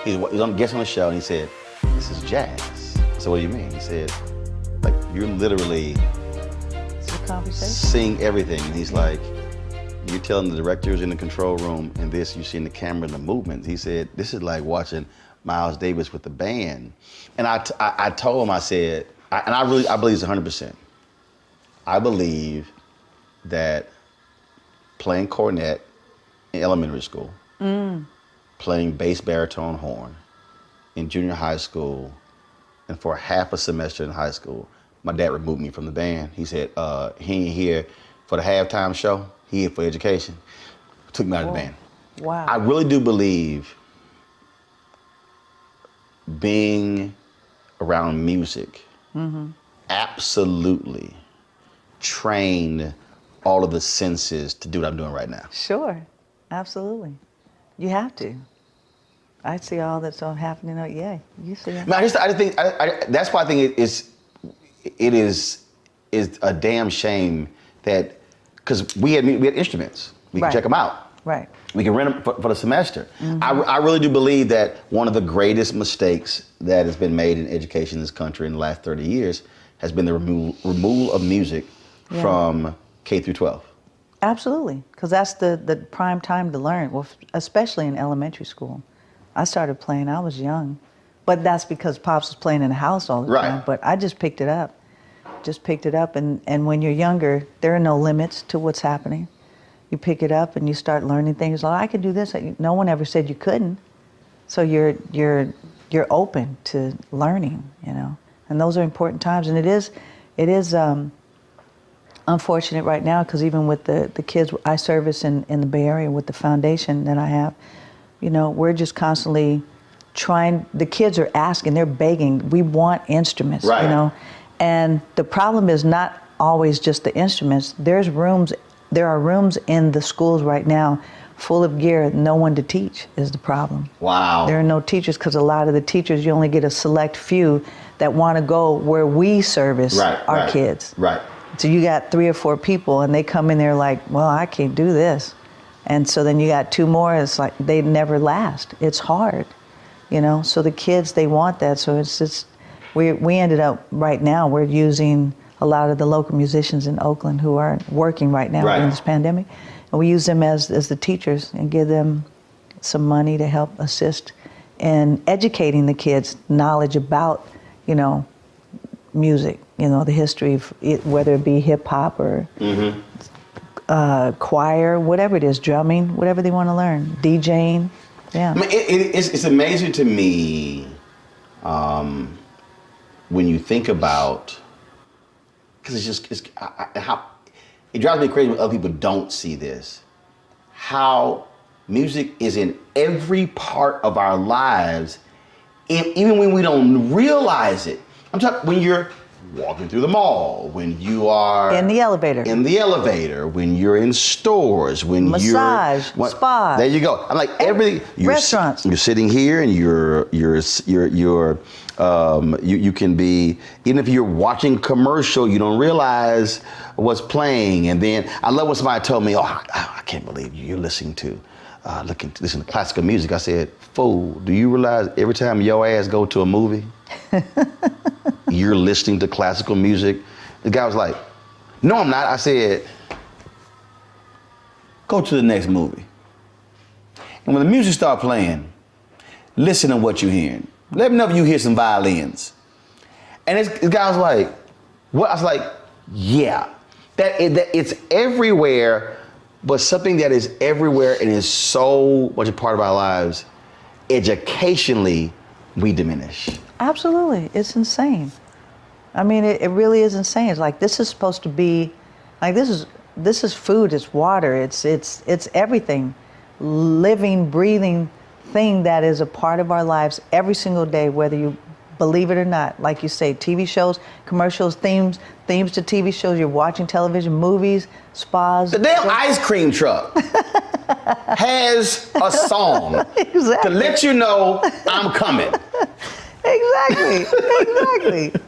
he was on guest on the show, and he said, "This is jazz." I said, "What do you mean?" He said, "Like you're literally sing everything." And he's like, "You're telling the directors in the control room, and this you see in the camera and the movements." He said, "This is like watching Miles Davis with the band." And I told him, I said, I believe it's 100%. I believe that playing cornet in elementary school, playing bass baritone horn in junior high school, and for half a semester in high school, my dad removed me from the band. He said, he ain't here for the halftime show, he here for education. Took me out of the band. Wow. I really do believe being around music absolutely trained all of the senses to do what I'm doing right now. Sure, absolutely. You have to. I see all that's all happening. Yeah, you see that. I just think that's why I think it is a damn shame that, because we had instruments, we can check them out. Right. We can rent them for the semester. I really do believe that one of the greatest mistakes that has been made in education in this country in the last 30 years has been the removal of music from K through 12. Absolutely, because that's the prime time to learn, well, especially in elementary school. I started playing, I was young, but that's because Pops was playing in the house all the time, but I just picked it up. And when you're younger, there are no limits to what's happening. You pick it up and you start learning things. Like, I can do this. No one ever said you couldn't. So you're open to learning, you know. And those are important times. And it is unfortunate right now, because even with the kids I service in the Bay Area with the foundation that I have, you know, we're just constantly trying. The kids are asking, they're begging. We want instruments, you know. And the problem is not always just the instruments. There are rooms in the schools right now full of gear, no one to teach is the problem. Wow. There are no teachers, because a lot of the teachers, you only get a select few that want to go where we service our kids. Right. So you got 3 or 4 people and they come in there like, well, I can't do this. And so then you got 2 more, it's like they never last. It's hard, you know? So the kids, they want that. So it's just, we ended up right now, we're using a lot of the local musicians in Oakland who are working right now during this pandemic. And we use them as the teachers and give them some money to help assist in educating the kids knowledge about, you know, music, you know, the history of it, whether it be hip hop or choir, whatever it is, drumming, whatever they want to learn, DJing, I mean, it's amazing to me when you think about, because how it drives me crazy when other people don't see this, how music is in every part of our lives, even when we don't realize it. I'm talking when you're walking through the mall, when you are in the elevator, when you're in stores, when massage, spa. There you go. I'm like everything. Restaurants. You're sitting here and you can be, even if you're watching a commercial, you don't realize what's playing. And then I love when somebody told me, I can't believe you're listening to listen to classical music. I said, fool, do you realize every time your ass go to a movie, you're listening to classical music? The guy was like, no, I'm not. I said, go to the next movie. And when the music start playing, listen to what you're hearing. Let me know if you hear some violins. And this guy was like, what? I was like, yeah. That it's everywhere, but something that is everywhere and is so much a part of our lives, educationally, we diminish. Absolutely, it's insane. I mean, it really is insane. It's like, this is supposed to be, like, this is food, it's water, it's everything. Living, breathing thing that is a part of our lives every single day, whether you believe it or not. Like you say, TV shows, commercials, themes to TV shows, you're watching television, movies, spas. The damn ice cream truck has a song to let you know I'm coming.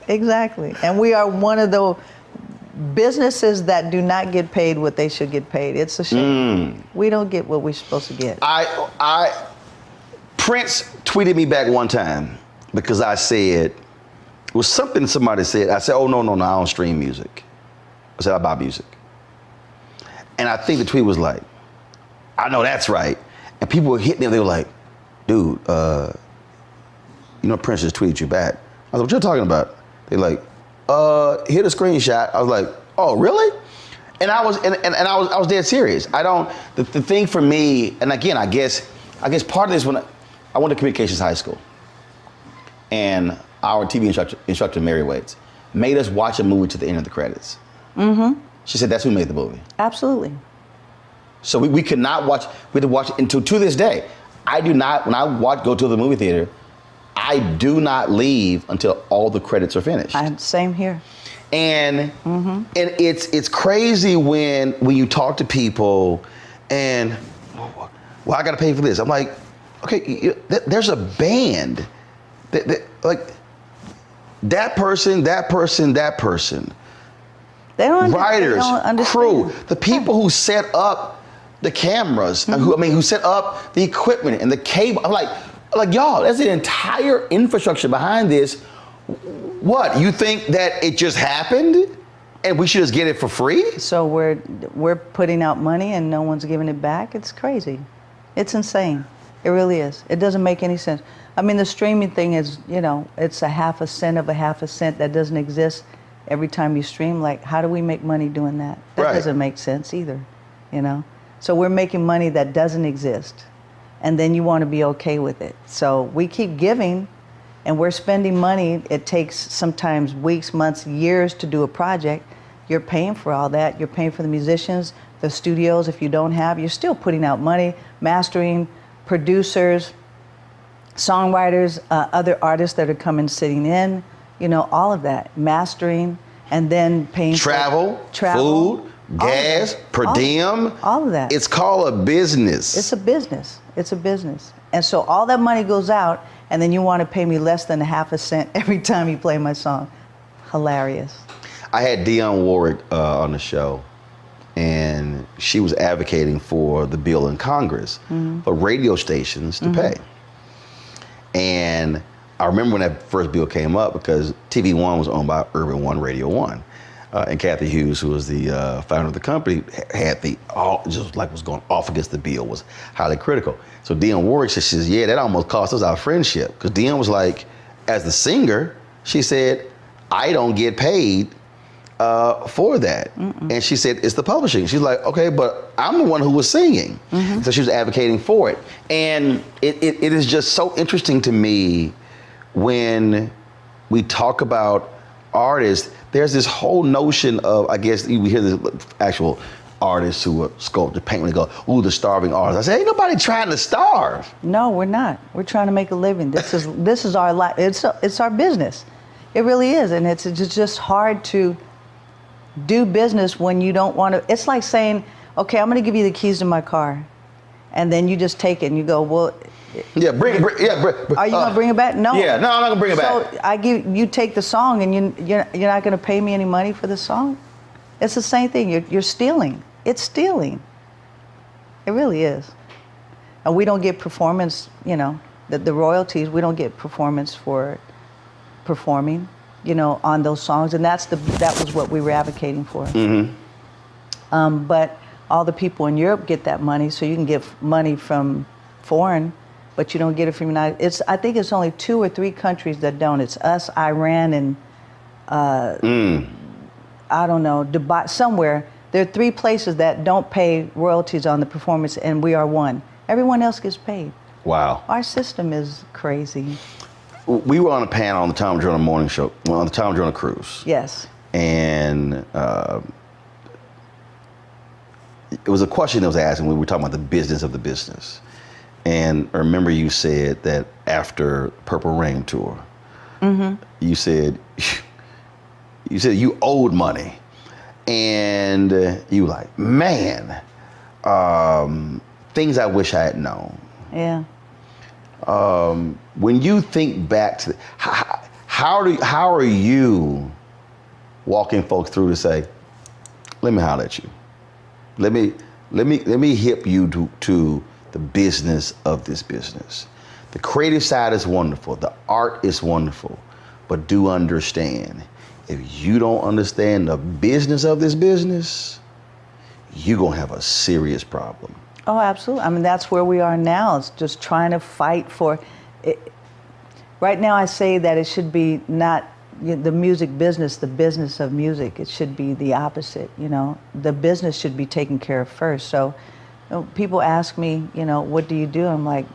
Exactly. And we are one of the businesses that do not get paid what they should get paid. It's a shame. We don't get what we're supposed to get. Prince tweeted me back one time because I said, it was something somebody said. I said, oh, no, I don't stream music. I said, I buy music. And I think the tweet was like, I know that's right. And people were hitting them. They were like, dude, you know, Prince just tweeted you back. I was like, what you talking about? They're like, hit a screenshot. I was like, oh, really? And I was dead serious. The thing for me, and again, I guess part of this, when I went to communications high school, and our TV instructor, Mary Waits, made us watch a movie to the end of the credits. Mm-hmm. She said that's who made the movie. Absolutely. So we could not watch, we had to watch it until, to this day, I do not, when I go to the movie theater, I do not leave until all the credits are finished. Same here. And it's crazy when you talk to people and, well, I got to pay for this. I'm like, okay, there's a band like that person. They don't writers, they don't understand. crew, the people who set up the cameras, who set up the equipment and the cable. I'm like y'all, there's an entire infrastructure behind this. What, you think that it just happened and we should just get it for free? So we're putting out money and no one's giving it back? It's crazy. It's insane. It really is. It doesn't make any sense. I mean, the streaming thing is, it's a half a cent of a half a cent that doesn't exist every time you stream. Like, how do we make money doing that? That doesn't make sense either, So we're making money that doesn't exist. And then you want to be okay with it. So we keep giving. And we're spending money. It takes sometimes weeks, months, years to do a project. You're paying for all that. You're paying for the musicians, the studios. If you don't have, you're still putting out money, mastering, producers, songwriters, other artists that are coming, sitting in, all of that, mastering, and then paying travel, food, gas, per diem. All of that. It's called a business. It's a business. It's a business. And so all that money goes out, and then you want to pay me less than a half a cent every time you play my song. Hilarious. I had Dionne Warwick on the show, and she was advocating for the bill in Congress for radio stations to pay. And I remember when that first bill came up because TV One was owned by Urban One Radio One. And Kathy Hughes, who was the founder of the company, had was going off against the bill, was highly critical. So Dionne Warwick says, yeah, that almost cost us our friendship. Because Dionne was like, as the singer, she said, I don't get paid for that. And she said, it's the publishing. She's like, okay, but I'm the one who was singing. So she was advocating for it. And it is just so interesting to me when we talk about artists. There's this whole notion of, I guess, we hear this actual artists who are sculptor, paint, when they go, ooh, the starving artist. I say, ain't nobody trying to starve. No, we're not. We're trying to make a living. This is our life. It's our business. It really is, and it's just hard to do business when you don't want to. It's like saying, okay, I'm going to give you the keys to my car, and then you just take it and you go, well. Yeah, are you gonna bring it back? No. Yeah, no, I'm not gonna bring it back. So you take the song, and you're not gonna pay me any money for the song. It's the same thing. You're stealing. It's stealing. It really is. And we don't get performance. The royalties. We don't get performance for performing. On those songs, and that was what we were advocating for. But all the people in Europe get that money, so you can get money from foreign. But you don't get it from United. I think it's only 2 or 3 countries that don't. It's us, Iran, and I don't know, Dubai, somewhere. There are 3 places that don't pay royalties on the performance, and we are one. Everyone else gets paid. Wow. Our system is crazy. We were on a panel on the Tom Joyner Morning Show, on the Tom Joyner Cruise. Yes. And it was a question that was asked, and we were talking about the business of the business. And I remember you said that after Purple Rain tour, you said you owed money, and you were like, man, things I wish I had known. Yeah. When you think back to how are you walking folks through to say, let me holler at you, let me hip you to the business of this business. The creative side is wonderful. The art is wonderful. But do understand, if you don't understand the business of this business, you're going to have a serious problem. Oh, absolutely. I mean, that's where we are now. It's just trying to fight for it. Right now, I say that it should be not the music business, the business of music. It should be the opposite, you know. The business should be taken care of first. So people ask me, you know, what do you do? I'm like,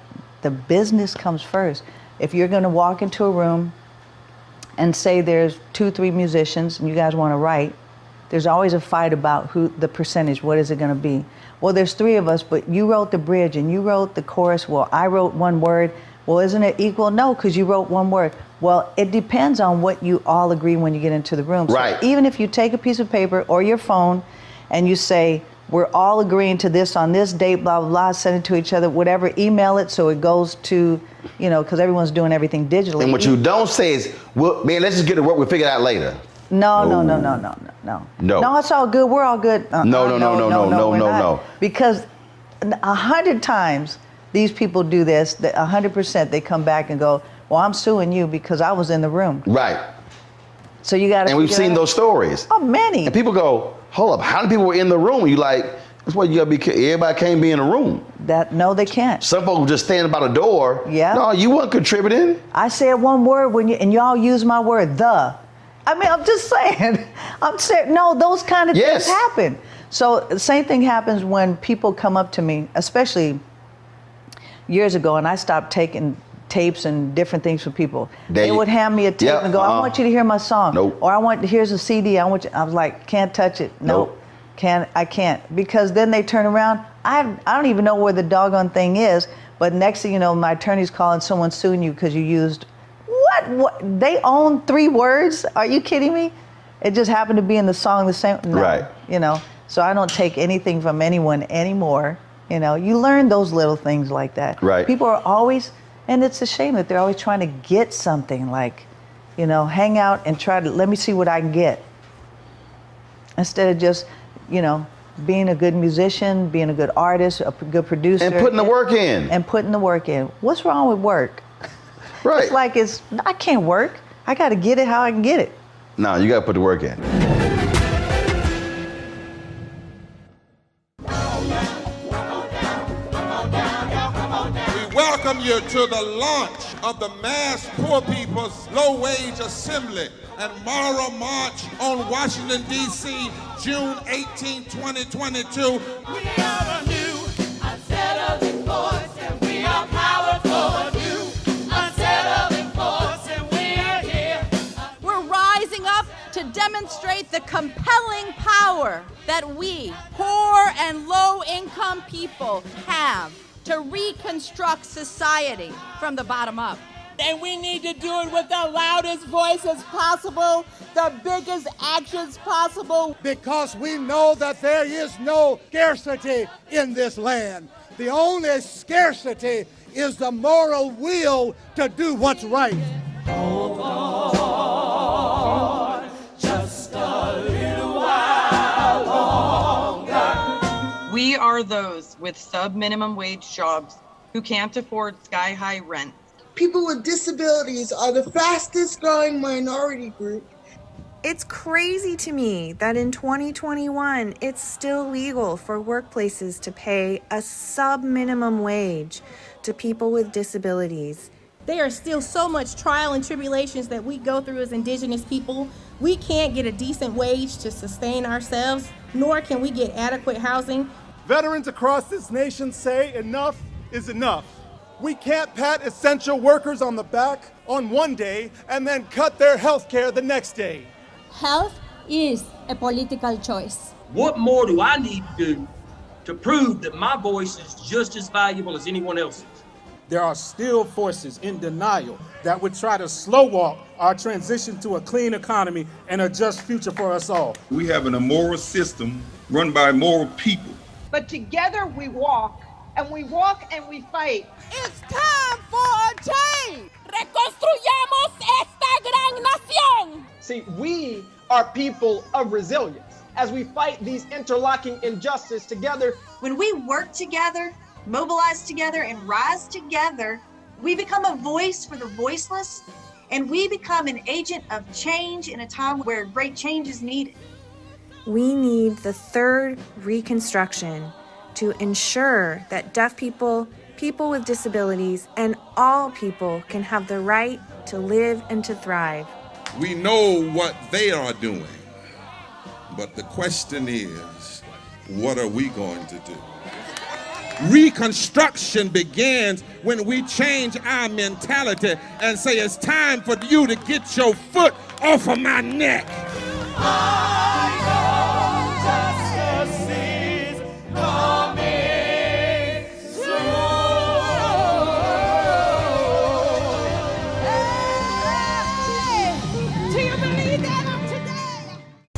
the business comes first. If you're going to walk into a room and say there's 2-3 musicians and you guys want to write, there's always a fight about who the percentage, what is it going to be? Well, there's 3 of us, but you wrote the bridge and you wrote the chorus. Well, I wrote 1 word. Well, isn't it equal? No, because you wrote 1 word. Well, it depends on what you all agree when you get into the room. Right. So even if you take a piece of paper or your phone and you say, we're all agreeing to this on this date, blah, blah, blah, send it to each other, whatever, email it so it goes to, you know, because everyone's doing everything digitally. And what you don't say is, well, man, let's just get to work, we'll figure it out later. No. No. No, it's all good. We're all good. No. Because 100 times these people do this, 100% they come back and go, well, I'm suing you because I was in the room. Right. So you got to. And we've seen those stories. Oh, many. And people go, hold up, how many people were in the room? You like, that's why you got to be, everybody can't be in the room. No, they can't. Some folks just standing by the door. Yeah. No, you weren't contributing. I said 1 word and y'all use my word, the. I mean, I'm just saying. I'm saying, no, those kind of things happen. So the same thing happens when people come up to me, especially years ago, and I stopped taking tapes and different things from people. They would hand me a tape and go, I want you to hear my song. Nope. Or here's a CD. I was like, can't touch it. Nope. I can't. Because then they turn around. I don't even know where the doggone thing is. But next thing you know, my attorney's calling someone suing you because you used what? They own 3 words? Are you kidding me? It just happened to be in the song the same. No, right. You know, so I don't take anything from anyone anymore. You know, you learn those little things like that. Right. People are always, and it's a shame that they're always trying to get something, like, you know, hang out and try to, let me see what I can get. Instead of just, you know, being a good musician, being a good artist, a good producer. And putting the work in. And putting the work in. What's wrong with work? Right. It's like I can't work. I got to get it how I can get it. No, you got to put the work in. We welcome you to the launch of the Mass Poor People's Low Wage Assembly and Moral March on Washington, D.C., June 18, 2022. We are a new, unsettling force, and we are powerful. Unsettling force, and we are here. We're rising up to demonstrate the compelling power that we, poor and low-income people, have to reconstruct society from the bottom up. And we need to do it with the loudest voices possible, the biggest actions possible. Because we know that there is no scarcity in this land. The only scarcity is the moral will to do what's right. Hold on, just a little while longer. We are those with sub-minimum wage jobs who can't afford sky-high rent. People with disabilities are the fastest growing minority group. It's crazy to me that in 2021, it's still legal for workplaces to pay a sub-minimum wage to people with disabilities. There are still so much trial and tribulations that we go through as Indigenous people. We can't get a decent wage to sustain ourselves, nor can we get adequate housing. Veterans across this nation say enough is enough. We can't pat essential workers on the back on one day and then cut their health care the next day. Health is a political choice. What more do I need to do to prove that my voice is just as valuable as anyone else's? There are still forces in denial that would try to slow walk our transition to a clean economy and a just future for us all. We have an immoral system run by immoral people. But together we walk, and we walk and we fight. It's time for a change. Reconstruyamos esta gran nación. See, we are people of resilience. As we fight these interlocking injustices together, when we work together, mobilize together, and rise together, We become a voice for the voiceless, and we become an agent of change in a time where great change is needed. We need the third reconstruction to ensure that deaf people, people with disabilities, and all people can have the right to live and to thrive. We know what they are doing, but the question is, what are we going to do? Reconstruction begins when we change our mentality and say it's time for you to get your foot off of my neck.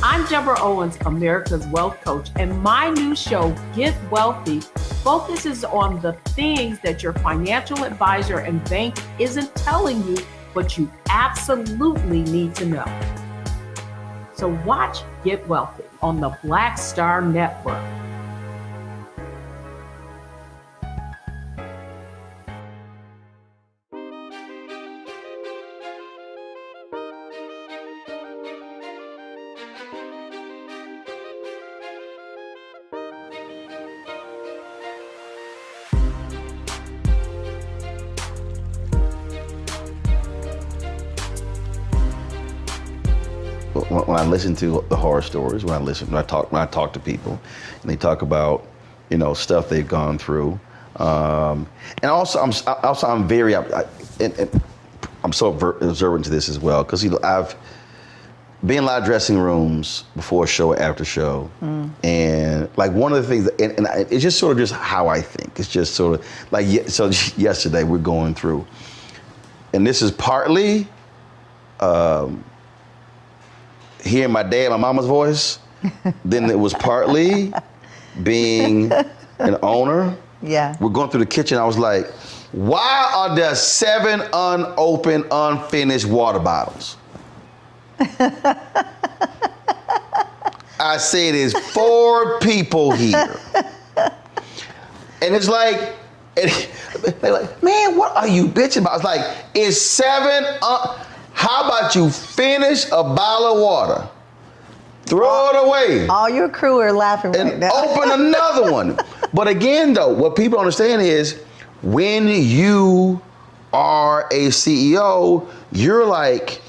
I'm Deborah Owens, America's Wealth Coach, and my new show, Get Wealthy, focuses on the things that your financial advisor and bank isn't telling you, but you absolutely need to know. So watch Get Wealthy on the Black Star Network. When I listen to the horror stories, when I talk to people, and they talk about, stuff they've gone through, and also I'm very, I'm so observant to this as well, because I've been in a lot of dressing rooms before show, after show, and like one of the things, and it's just sort of just how I think. It's just sort of like, so yesterday we're going through, and this is partly. Hearing my dad, my mama's voice, then it was partly being an owner. Yeah. We're going through the kitchen. I was like, why are there 7 unopened, unfinished water bottles? I said, there's 4 people here. And it's like, they're like, man, what are you bitching about? It's like, it's 7 how about you finish a bottle of water, throw it away. All your crew are laughing right and now. Open another one. But again, though, what people understand is when you are a CEO, you're like,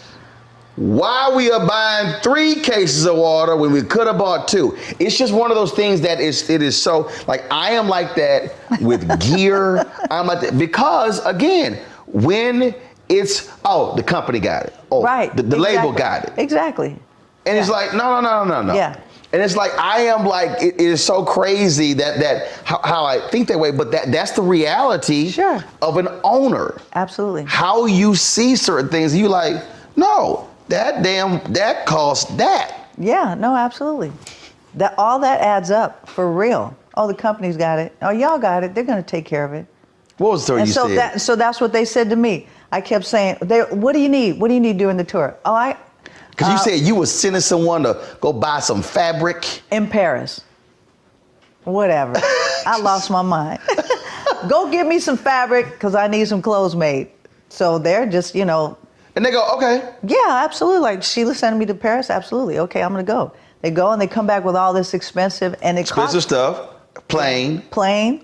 why we are buying 3 cases of water when we could have bought 2? It's just one of those things that it is so, like, I am like that with gear. I'm like that because, again, when it's, the company got it. Oh, right. The label got it. Exactly. And it's like, no. Yeah. And it's like, I am like, it is so crazy that how I think that way, but that's the reality of an owner. Absolutely. How you see certain things, you like, no, that costs that. Yeah, no, absolutely. All that adds up for real. Oh, the company's got it. Oh, y'all got it. They're going to take care of it. What was the story you said? So that's what they said to me. I kept saying, what do you need? What do you need during the tour? Because you said you were sending someone to go buy some fabric. In Paris. Whatever. I lost my mind. Go get me some fabric because I need some clothes made. So they're just, And they go, okay. Yeah, absolutely. Like Sheila sending me to Paris, absolutely. Okay, I'm going to go. They go and they come back with all this expensive stuff. Plane,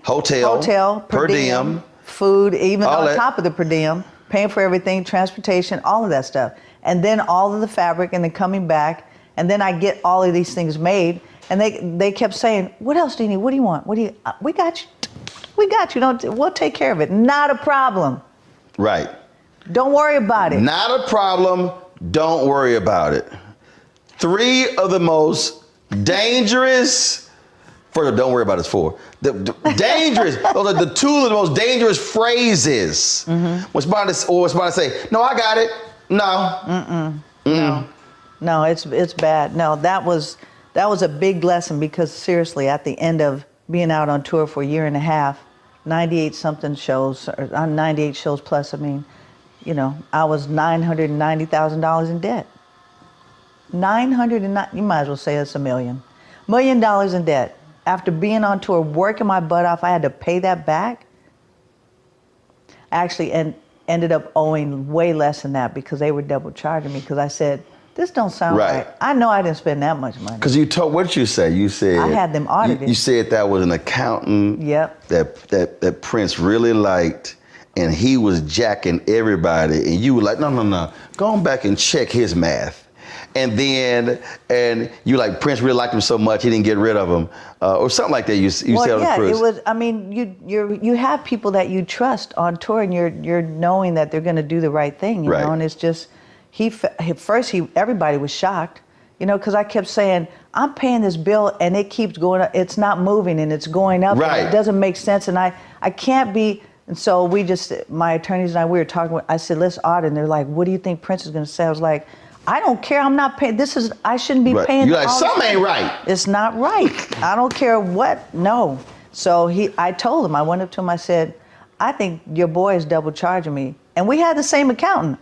hotel, per diem, food, even on top of the per diem, paying for everything, transportation, all of that stuff. And then all of the fabric and then coming back. And then I get all of these things made. And they kept saying, what else do you need? What do you want? We got you. We got you. We'll take care of it. Not a problem. Right. Don't worry about it. Not a problem. Don't worry about it. 3 of the most dangerous, don't worry about it's 4. The dangerous, those are the 2 of the most dangerous phrases. When somebody say, no, I got it. No. No, it's bad. No, that was a big lesson because seriously, at the end of being out on tour for a year and a half, 98 something shows, or 98 shows plus, I was $990,000 in debt. You might as well say it's $1 million. $1 million in debt. After being on tour, working my butt off, I had to pay that back. actually ended up owing way less than that because they were double charging me because I said, this don't sound right. I know I didn't spend that much money. Because you told, what did you say? You said I had them audited. You said that was an accountant. Yep. That Prince really liked, and he was jacking everybody, and you were like, no, go on back and check his math. And you like, Prince really liked him so much he didn't get rid of him, or something like that. You said on the cruise. It was. I mean, you have people that you trust on tour, and you're knowing that they're going to do the right thing, you know. And it's just, everybody was shocked, you know, because I kept saying, I'm paying this bill and it keeps going up. It's not moving and it's going up. Right. And it doesn't make sense, and I can't be. And so my attorneys and we were talking. I said, let's audit. And they're like, what do you think Prince is going to say? I was like, I don't care. I'm not paying. I shouldn't be paying. You're like, something ain't right. It's not right. I don't care what. No. So I told him. I went up to him. I said, I think your boy is double charging me. And we had the same accountant.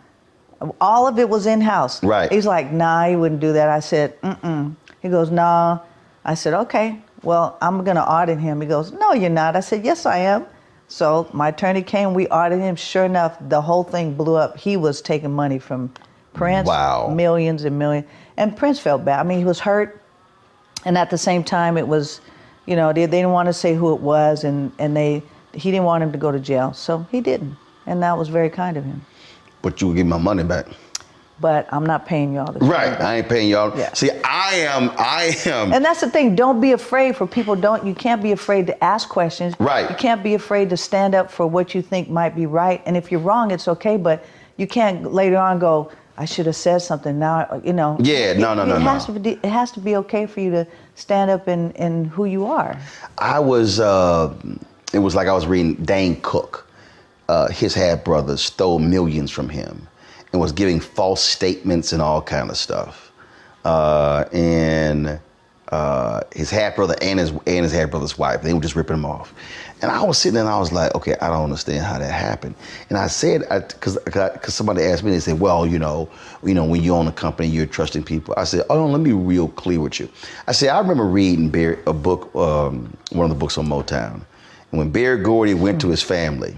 All of it was in-house. Right. He's like, nah, he wouldn't do that. I said, mm-mm. He goes, nah. I said, okay. Well, I'm going to audit him. He goes, no, you're not. I said, yes, I am. So my attorney came. We audited him. Sure enough, the whole thing blew up. He was taking money from Prince, millions and millions. And Prince felt bad. I mean, he was hurt. And at the same time, it was, you know, they didn't want to say who it was, and he didn't want him to go to jail. So he didn't. And that was very kind of him. But you will give my money back. But I'm not paying y'all this. Right, I ain't paying y'all. Yeah. See, I am. And that's the thing, don't be afraid for people. You can't be afraid to ask questions. Right. You can't be afraid to stand up for what you think might be right. And if you're wrong, it's okay, but you can't later on go, I should have said something now, you know. Yeah, no. It has to be okay for you to stand up in who you are. It was like I was reading Dane Cook. His half brother stole millions from him and was giving false statements and all kind of stuff. His half brother and his half brother's wife, they were just ripping him off. And I was sitting there and I was like, okay, I don't understand how that happened. And I said, because somebody asked me, they said, well, you know, when you own a company, you're trusting people. I said, oh, let me be real clear with you. I said, I remember reading a book, one of the books on Motown. And when Berry Gordy went to his family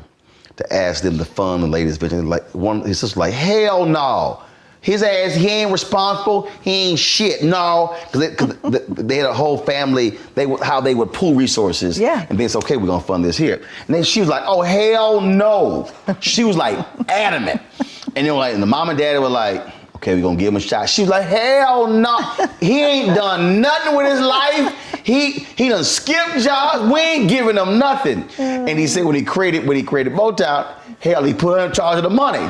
to ask them to fund the latest venture, like his sister was like, hell no. His ass, he ain't responsible. He ain't shit. No, because they had a whole family. How they would pool resources. Yeah. And then say, okay, we're gonna fund this here. And then she was like, oh hell no. She was like adamant. And then like, and the mom and daddy were like, okay, we're gonna give him a shot. She was like, hell no. He ain't done nothing with his life. He done skipped jobs. We ain't giving him nothing. And he said when he created Motown, hell, he put her in charge of the money.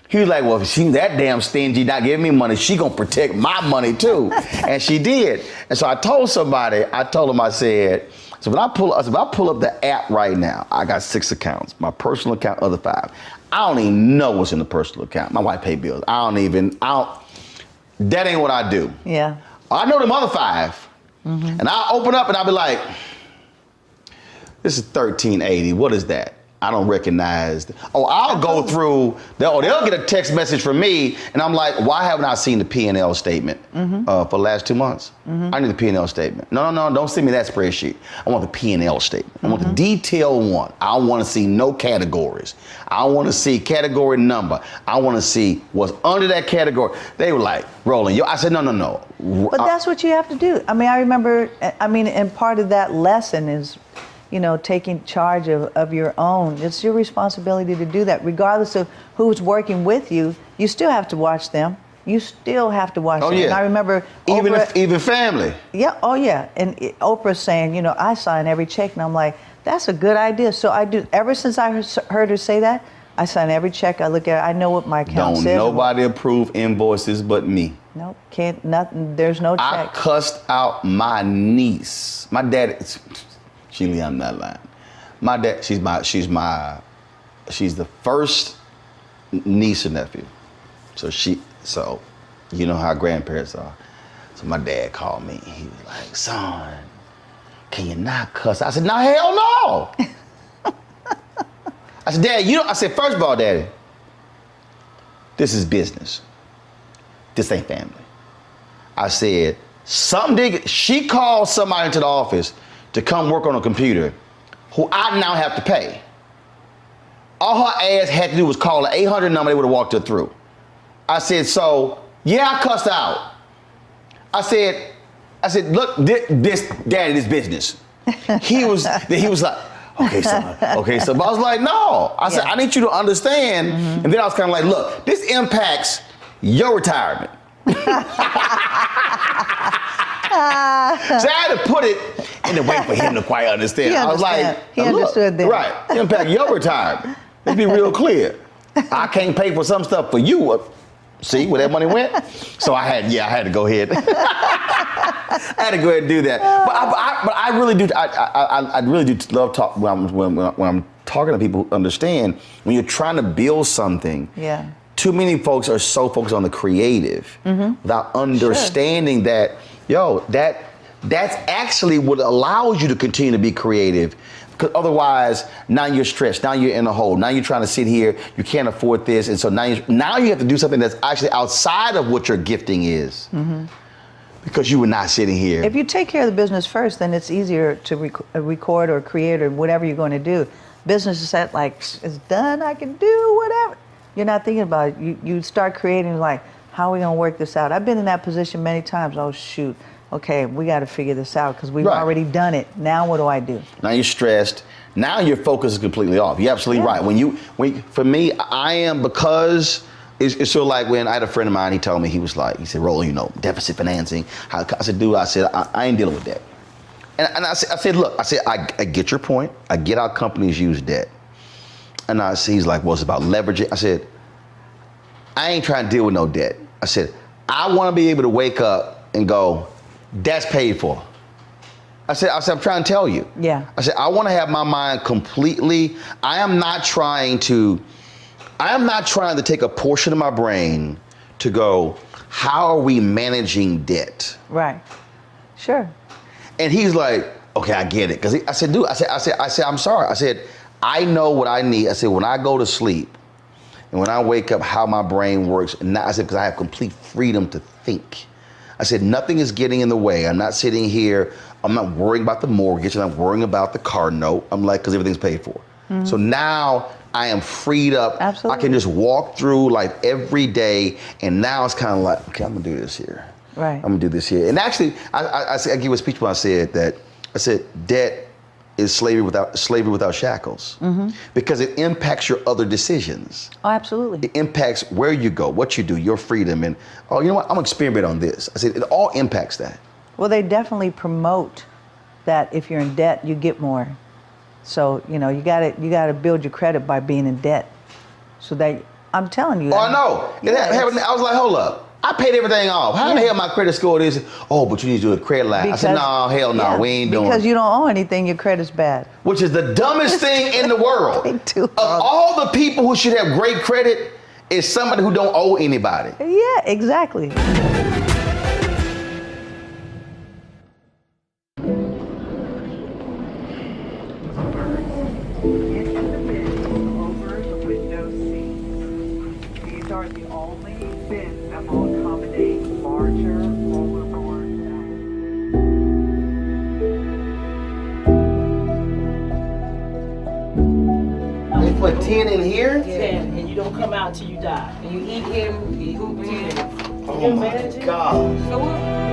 He was like, well, if she's that damn stingy, not giving me money, she gonna protect my money too. And she did. And so I told him, I said, so when I pull up the app right now, I got 6 accounts. My personal account, other 5. I don't even know what's in the personal account. My wife pay bills. That ain't what I do. Yeah. I know them other 5. Mm-hmm. And I'll open up and I'll be like, this is 1380, what is that? I don't recognize. I'll go through, they'll get a text message from me, and I'm like, why haven't I seen the P&L statement for the last 2 months? I need the P&L statement. No, don't send me that spreadsheet. I want the P&L statement. I want the detailed one. I don't want to see no categories. I want to see category number. I want to see what's under that category. They were like, Roland, I said, no. But that's what you have to do. I mean, I remember, and part of that lesson is, you know, taking charge of your own. It's your responsibility to do that. Regardless of who's working with you, you still have to watch them. You still have to watch them. Yeah. And I remember even family. Yeah, oh yeah. And Oprah saying, you know, I sign every check. And I'm like, that's a good idea. So I do. Ever since I heard her say that, I sign every check. I look at it. I know what my account says. Don't nobody approve invoices but me. Nope, can't, nothing. There's no check. I cussed out my niece. My dad, Sheila E, I'm not lying. My dad, she's the first niece and nephew. So you know how grandparents are. So my dad called me. He was like, son, can you not cuss? I said, no, hell no. I said, Dad, I said, first of all, Daddy, this is business. This ain't family. I said, she called somebody into the office to come work on a computer who I now have to pay. All her ass had to do was call the 800 number, they would have walked her through. I said, so, yeah, I cussed out. I said, look, this daddy, this business. He was like, okay, son. But I was like, no. I said, I need you to understand. And then I was kind of like, look, this impacts your retirement. So I had to put it in the way for him to quite understand. I was like, he understood that. Right, impact your retirement. Let's be real clear. I can't pay for some stuff for you. See where that money went? So I had to go ahead. I had to go ahead and do that. But I really do. I really do love talk when I'm talking to people who understand when you're trying to build something. Yeah. Too many folks are so focused on the creative without understanding that, that's actually what allows you to continue to be creative. Because otherwise, now you're stressed. Now you're in a hole. Now you're trying to sit here. You can't afford this, and so now you have to do something that's actually outside of what your gifting is. Because you were not sitting here. If you take care of the business first, then it's easier to record or create or whatever you're going to do. Business is set like it's done. I can do whatever. You're not thinking about it. You start creating like, how are we going to work this out? I've been in that position many times. Oh shoot. Okay, we got to figure this out because we've already done it. Now what do I do? Now you're stressed. Now your focus is completely off. You're absolutely right. For me, I am, because it's sort of like when I had a friend of mine, he told me, he said, Roland, deficit financing. I said, dude, I ain't dealing with that. And I said, look, I get your point. I get how companies use debt. And he's like, well, it's about leveraging. I said, I ain't trying to deal with no debt. I said, I want to be able to wake up and go, that's paid for. I said, I'm trying to tell you. Yeah. I said, I want to have my mind completely, I am not trying to take a portion of my brain to go, how are we managing debt? Right. Sure. And he's like, okay, I get it. Because I said, dude, I said, I'm sorry. I said, I know what I need. I said, when I go to sleep and when I wake up, how my brain works. And now, I said, because I have complete freedom to think. I said, nothing is getting in the way. I'm not sitting here. I'm not worrying about the mortgage. I'm not worrying about the car note. I'm like, because everything's paid for. So now I am freed up. Absolutely. I can just walk through life every day. And now it's kind of like, okay, I'm going to do this here. Right. I'm going to do this here. And actually, I gave a speech when I said, debt is slavery without shackles, because it impacts your other decisions. Oh, absolutely. It impacts where you go, what you do, your freedom, and you know what? I'm gonna experiment on this. I said it all impacts that. Well, they definitely promote that if you're in debt, you get more. So you gotta build your credit by being in debt. So that I'm telling you. Oh, I know. I was like, hold up. I paid everything off. How the hell my credit score is? Oh, but you need to do a credit line. I said, no, hell no, we ain't doing it. Because you don't owe anything, your credit's bad. Which is the dumbest thing in the world. Of all the people who should have great credit is somebody who don't owe anybody. Yeah, exactly. Put 10 in here? 10, and you don't come out till you die. And you eat him, you eat 10. Oh my God. So what?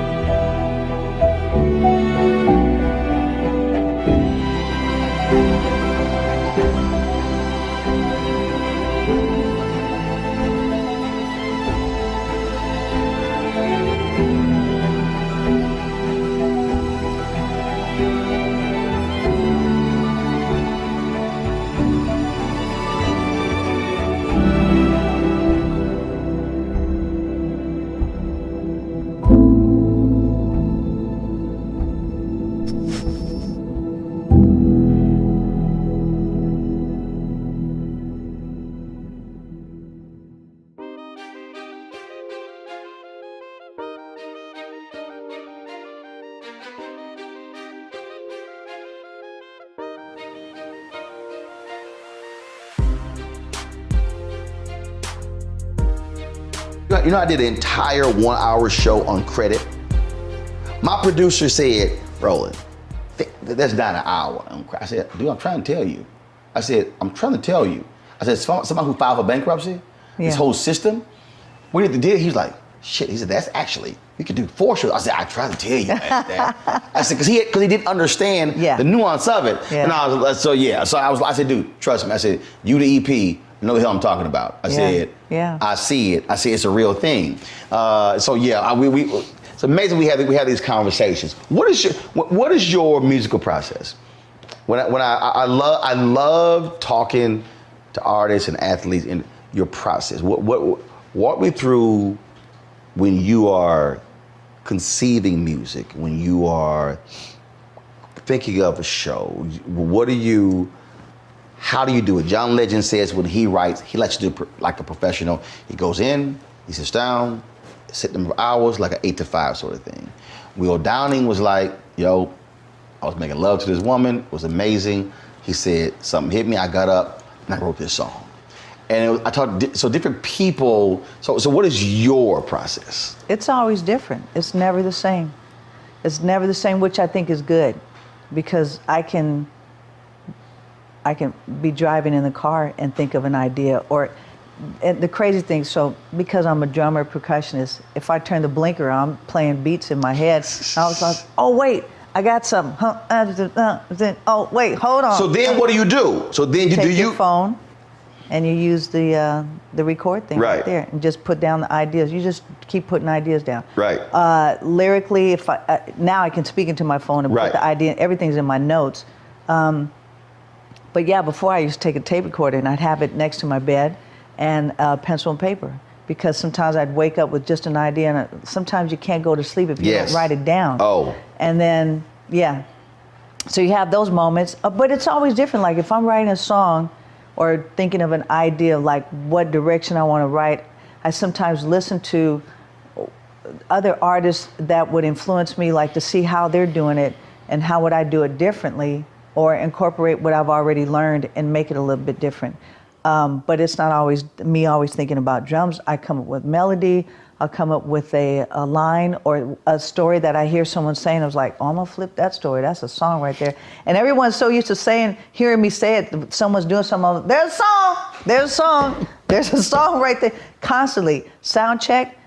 You know, I did an entire 1 hour show on credit. My producer said, Roland, that's not an hour on credit. I said, dude, I'm trying to tell you. I said, I'm trying to tell you. I said, somebody who filed for bankruptcy, this whole system, what did they do? He was like, shit, he said, that's actually, we could do 4 shows. I said, I tried to tell you that. I said, because he didn't understand the nuance of it. And I was like, I said, dude, trust me. I said, you the EP, you know the hell I'm talking about. I said, I see it. I see it's a real thing. It's amazing we have these conversations. What is your musical process? I love talking to artists and athletes in your process. Walk me through when you are conceiving music, when you are thinking of a show. How do you do it? John Legend says when he writes, he lets you do like a professional. He goes in, he sits down, sit them for hours, like an 8 to 5 sort of thing. Will Downing was like, yo, I was making love to this woman, it was amazing. He said, something hit me, I got up, and I wrote this song. And I talked, so different people, so what is your process? It's always different. It's never the same. It's never the same, which I think is good, because I can be driving in the car and think of an idea, and the crazy thing, so because I'm a drummer, percussionist, if I turn the blinker on, I'm playing beats in my head. I was like, oh wait, I got something. Oh wait, hold on. So then what do you do? So then you take your phone and you use the record thing right there and just put down the ideas. You just keep putting ideas down. Right. Lyrically, if now I can speak into my phone and put the idea, everything's in my notes. But yeah, before I used to take a tape recorder and I'd have it next to my bed and pencil and paper, because sometimes I'd wake up with just an idea, and sometimes you can't go to sleep if you don't write it down. Oh. And then, so you have those moments, but it's always different. Like if I'm writing a song or thinking of an idea, like what direction I want to write, I sometimes listen to other artists that would influence me, like to see how they're doing it and how would I do it differently, or incorporate what I've already learned and make it a little bit different. But it's not always me always thinking about drums. I come up with melody, I'll come up with a line or a story that I hear someone saying. I was like, oh, I'm gonna flip that story. That's a song right there. And everyone's so used to hearing me say it, someone's doing something, there's a song, there's a song, there's a song right there. Constantly, sound check.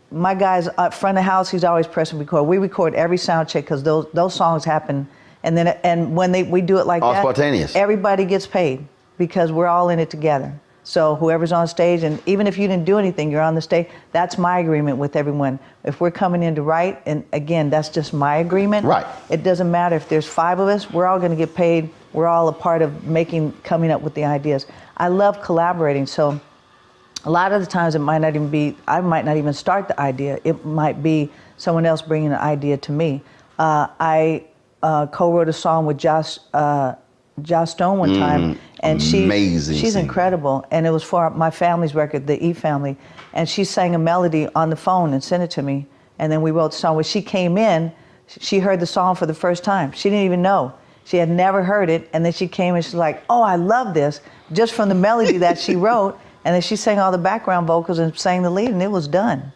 My guy's up front of the house, he's always pressing record. We record every sound check because those songs happen. And when we do it like all that, spontaneous. Everybody gets paid because we're all in it together. So whoever's on stage, and even if you didn't do anything, you're on the stage, that's my agreement with everyone. If we're coming in to write, and again, that's just my agreement. Right. It doesn't matter if there's 5 of us, we're all gonna get paid. We're all a part of coming up with the ideas. I love collaborating, so a lot of the times it might not even be, I might not even start the idea. It might be someone else bringing an idea to me. I co-wrote a song with Joss Stone one time, and she's incredible, and it was for my family's record, the E family, and she sang a melody on the phone and sent it to me, and then we wrote the song. When she came in, she heard the song for the first time. She didn't even know. She had never heard it, and then she came and she's like, oh, I love this, just from the melody that she wrote, and then she sang all the background vocals and sang the lead, and it was done.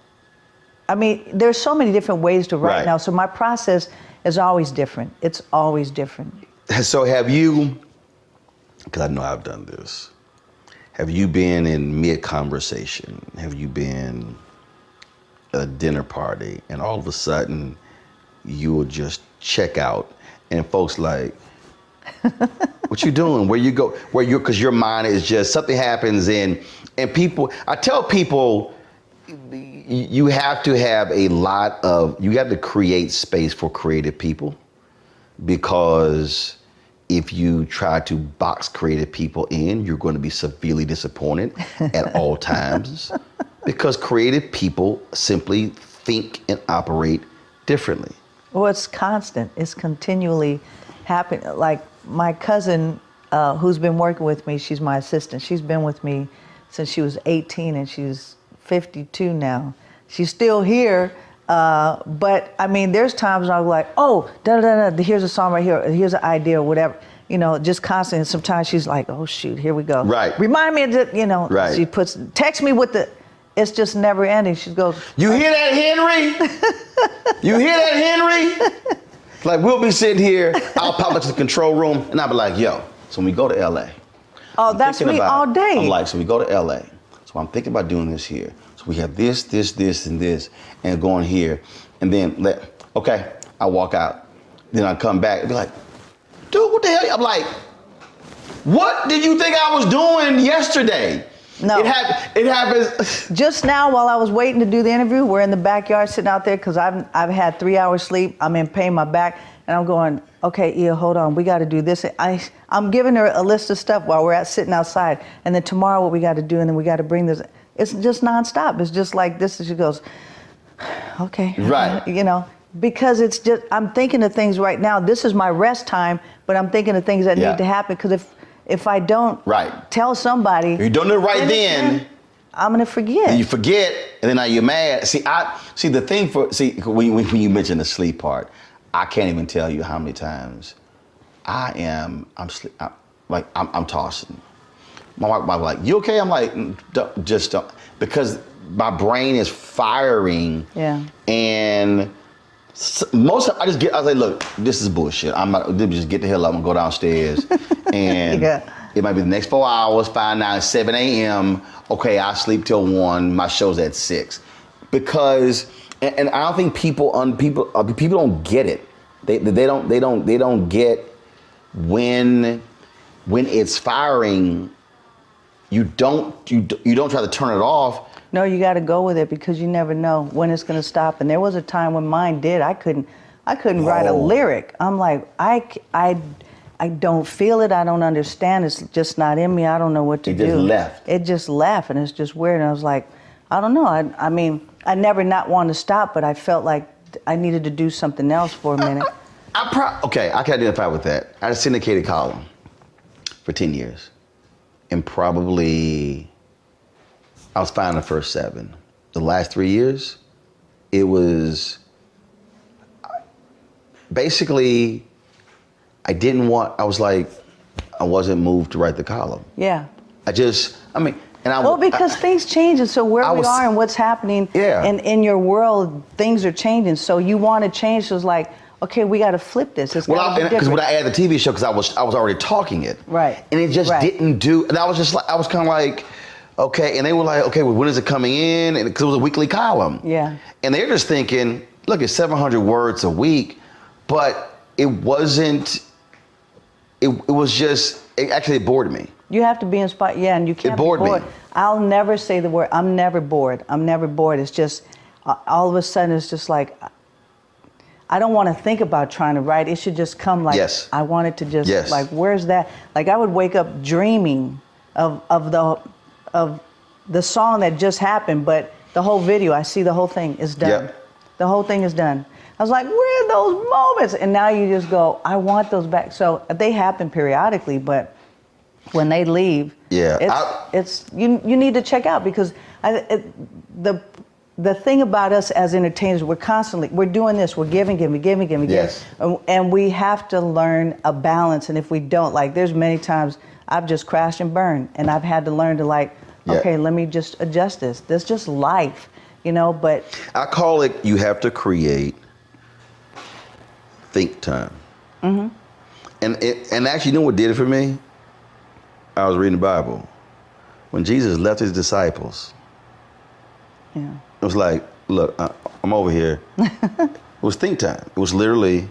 I mean, there's so many different ways to write now, so my process is always different. It's always different. So have you, because I know I've done this, have you been in mid-conversation? Have you been at a dinner party and all of a sudden you will just check out and folks like, what you doing? Where you go? Because your mind is just, something happens and people, I tell people, you have to have you have to create space for creative people, because if you try to box creative people in, you're going to be severely disappointed at all times, because creative people simply think and operate differently. Well, it's constant. It's continually happening. Like my cousin, who's been working with me, she's my assistant. She's been with me since she was 18 and she's 52 now. She's still here, but I mean, there's times when I'm like, oh, here's a song right here, here's an idea or whatever, just constant. And sometimes she's like, oh shoot, here we go. Right. Remind me of the, right. She text me with it's just never ending. She goes, you hear that, Henry? You hear that, Henry? Like we'll be sitting here, I'll pop up to the control room and I'll be like, yo, so when we go to LA, Oh, that's me all day. I'm like, so we go to LA. So I'm thinking about doing this here. So we have this, and this, and going here. And then, okay, I walk out. Then I come back and be like, dude, what the hell? I'm like, what did you think I was doing yesterday? No. It happens. Just now, while I was waiting to do the interview, we're in the backyard sitting out there because I've had 3 hours sleep. I'm in pain in my back, and I'm going, okay, Ia, hold on, we got to do this. I'm giving her a list of stuff while we're sitting outside, and then tomorrow what we got to do, and then we got to bring this. It's just nonstop. It's just like this. She goes, okay, right, you know, because it's just I'm thinking of things right now. This is my rest time, but I'm thinking of things that need to happen because if I don't tell somebody, you're doing it right then, I'm gonna forget. And you forget, and then now you're mad. The thing when you mention the sleep part, I can't even tell you how many times I'm tossing. My wife was like, "You okay?" I'm like, don't, because my brain is firing. Yeah. And most of I was like, look, this is bullshit. I'm not just get the hell up and go downstairs. And it might be the next 4 hours, 5, 9, 7 a.m. Okay, I sleep till 1. My show's at 6. Because and I don't think people don't get it. They don't get when it's firing. You don't try to turn it off. No, you got to go with it because you never know when it's going to stop. And there was a time when mine did. I couldn't write a lyric. I'm like, I don't feel it. I don't understand. It's just not in me. I don't know what to do. It just left. It just left, and it's just weird. And I was like, I don't know. I mean, I never not want to stop, but I felt like I needed to do something else for a minute. Okay, I can identify with that. I had a syndicated column for 10 years, and probably I was fine the first 7. The last 3 years, it was basically, I wasn't moved to write the column. Yeah. Because things change, and so we are and what's happening in your world, things are changing. So you want to change, so it's like, okay, we got to flip this. It's got to be different. Because when I added the TV show, because I was already talking it. Right. And it just didn't do, and I was kind of like, okay, and they were like, okay, well, when is it coming in? And because it was a weekly column. Yeah. And they're just thinking, look, it's 700 words a week, but it wasn't, it actually bored me. You have to be inspired, and you can't be bored. Me. I'll never say the word, I'm never bored. I'm never bored. It's just, all of a sudden, it's just like, I don't want to think about trying to write. It should just come like, I want it to just, like, where's that? Like, I would wake up dreaming of the song that just happened, but the whole video, I see the whole thing is done. Yep. The whole thing is done. I was like, where are those moments? And now you just go, I want those back. So they happen periodically, but when they leave, it's you need to check out, because the thing about us as entertainers, we're doing this, we're giving. Yes. And we have to learn a balance. And if we don't, like, there's many times I've just crashed and burned, and I've had to learn to, like, okay, let me just adjust this. That's just life, you know, but. I call it, you have to create think time. Mm-hmm. And actually, you know what did it for me? I was reading the Bible. When Jesus left his disciples, it was like, look, I'm over here. It was think time. It was literally,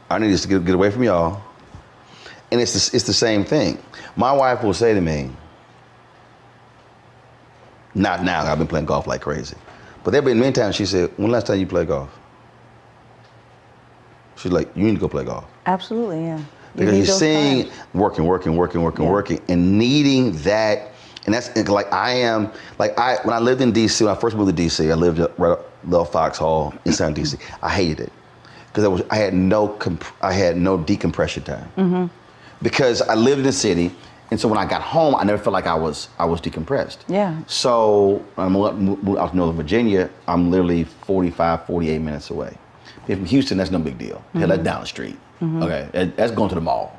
I need to get away from y'all. And it's the same thing. My wife will say to me, not now, I've been playing golf like crazy. But there have been many times she said, when last time you played golf? She's like, you need to go play golf. Absolutely, yeah. Because you're seeing working, and needing that. And that's like when I lived in DC, when I first moved to DC, I lived at Little Foxhall in South DC. I hated it because I had no decompression time. Mm-hmm. Because I lived in the city, and so when I got home, I never felt like I was decompressed. Yeah. So when I moved out to Northern Virginia, I'm literally 45, 48 minutes away. From Houston, that's no big deal. Mm-hmm. Hell, that's down the street. Mm-hmm. Okay, that's going to the mall.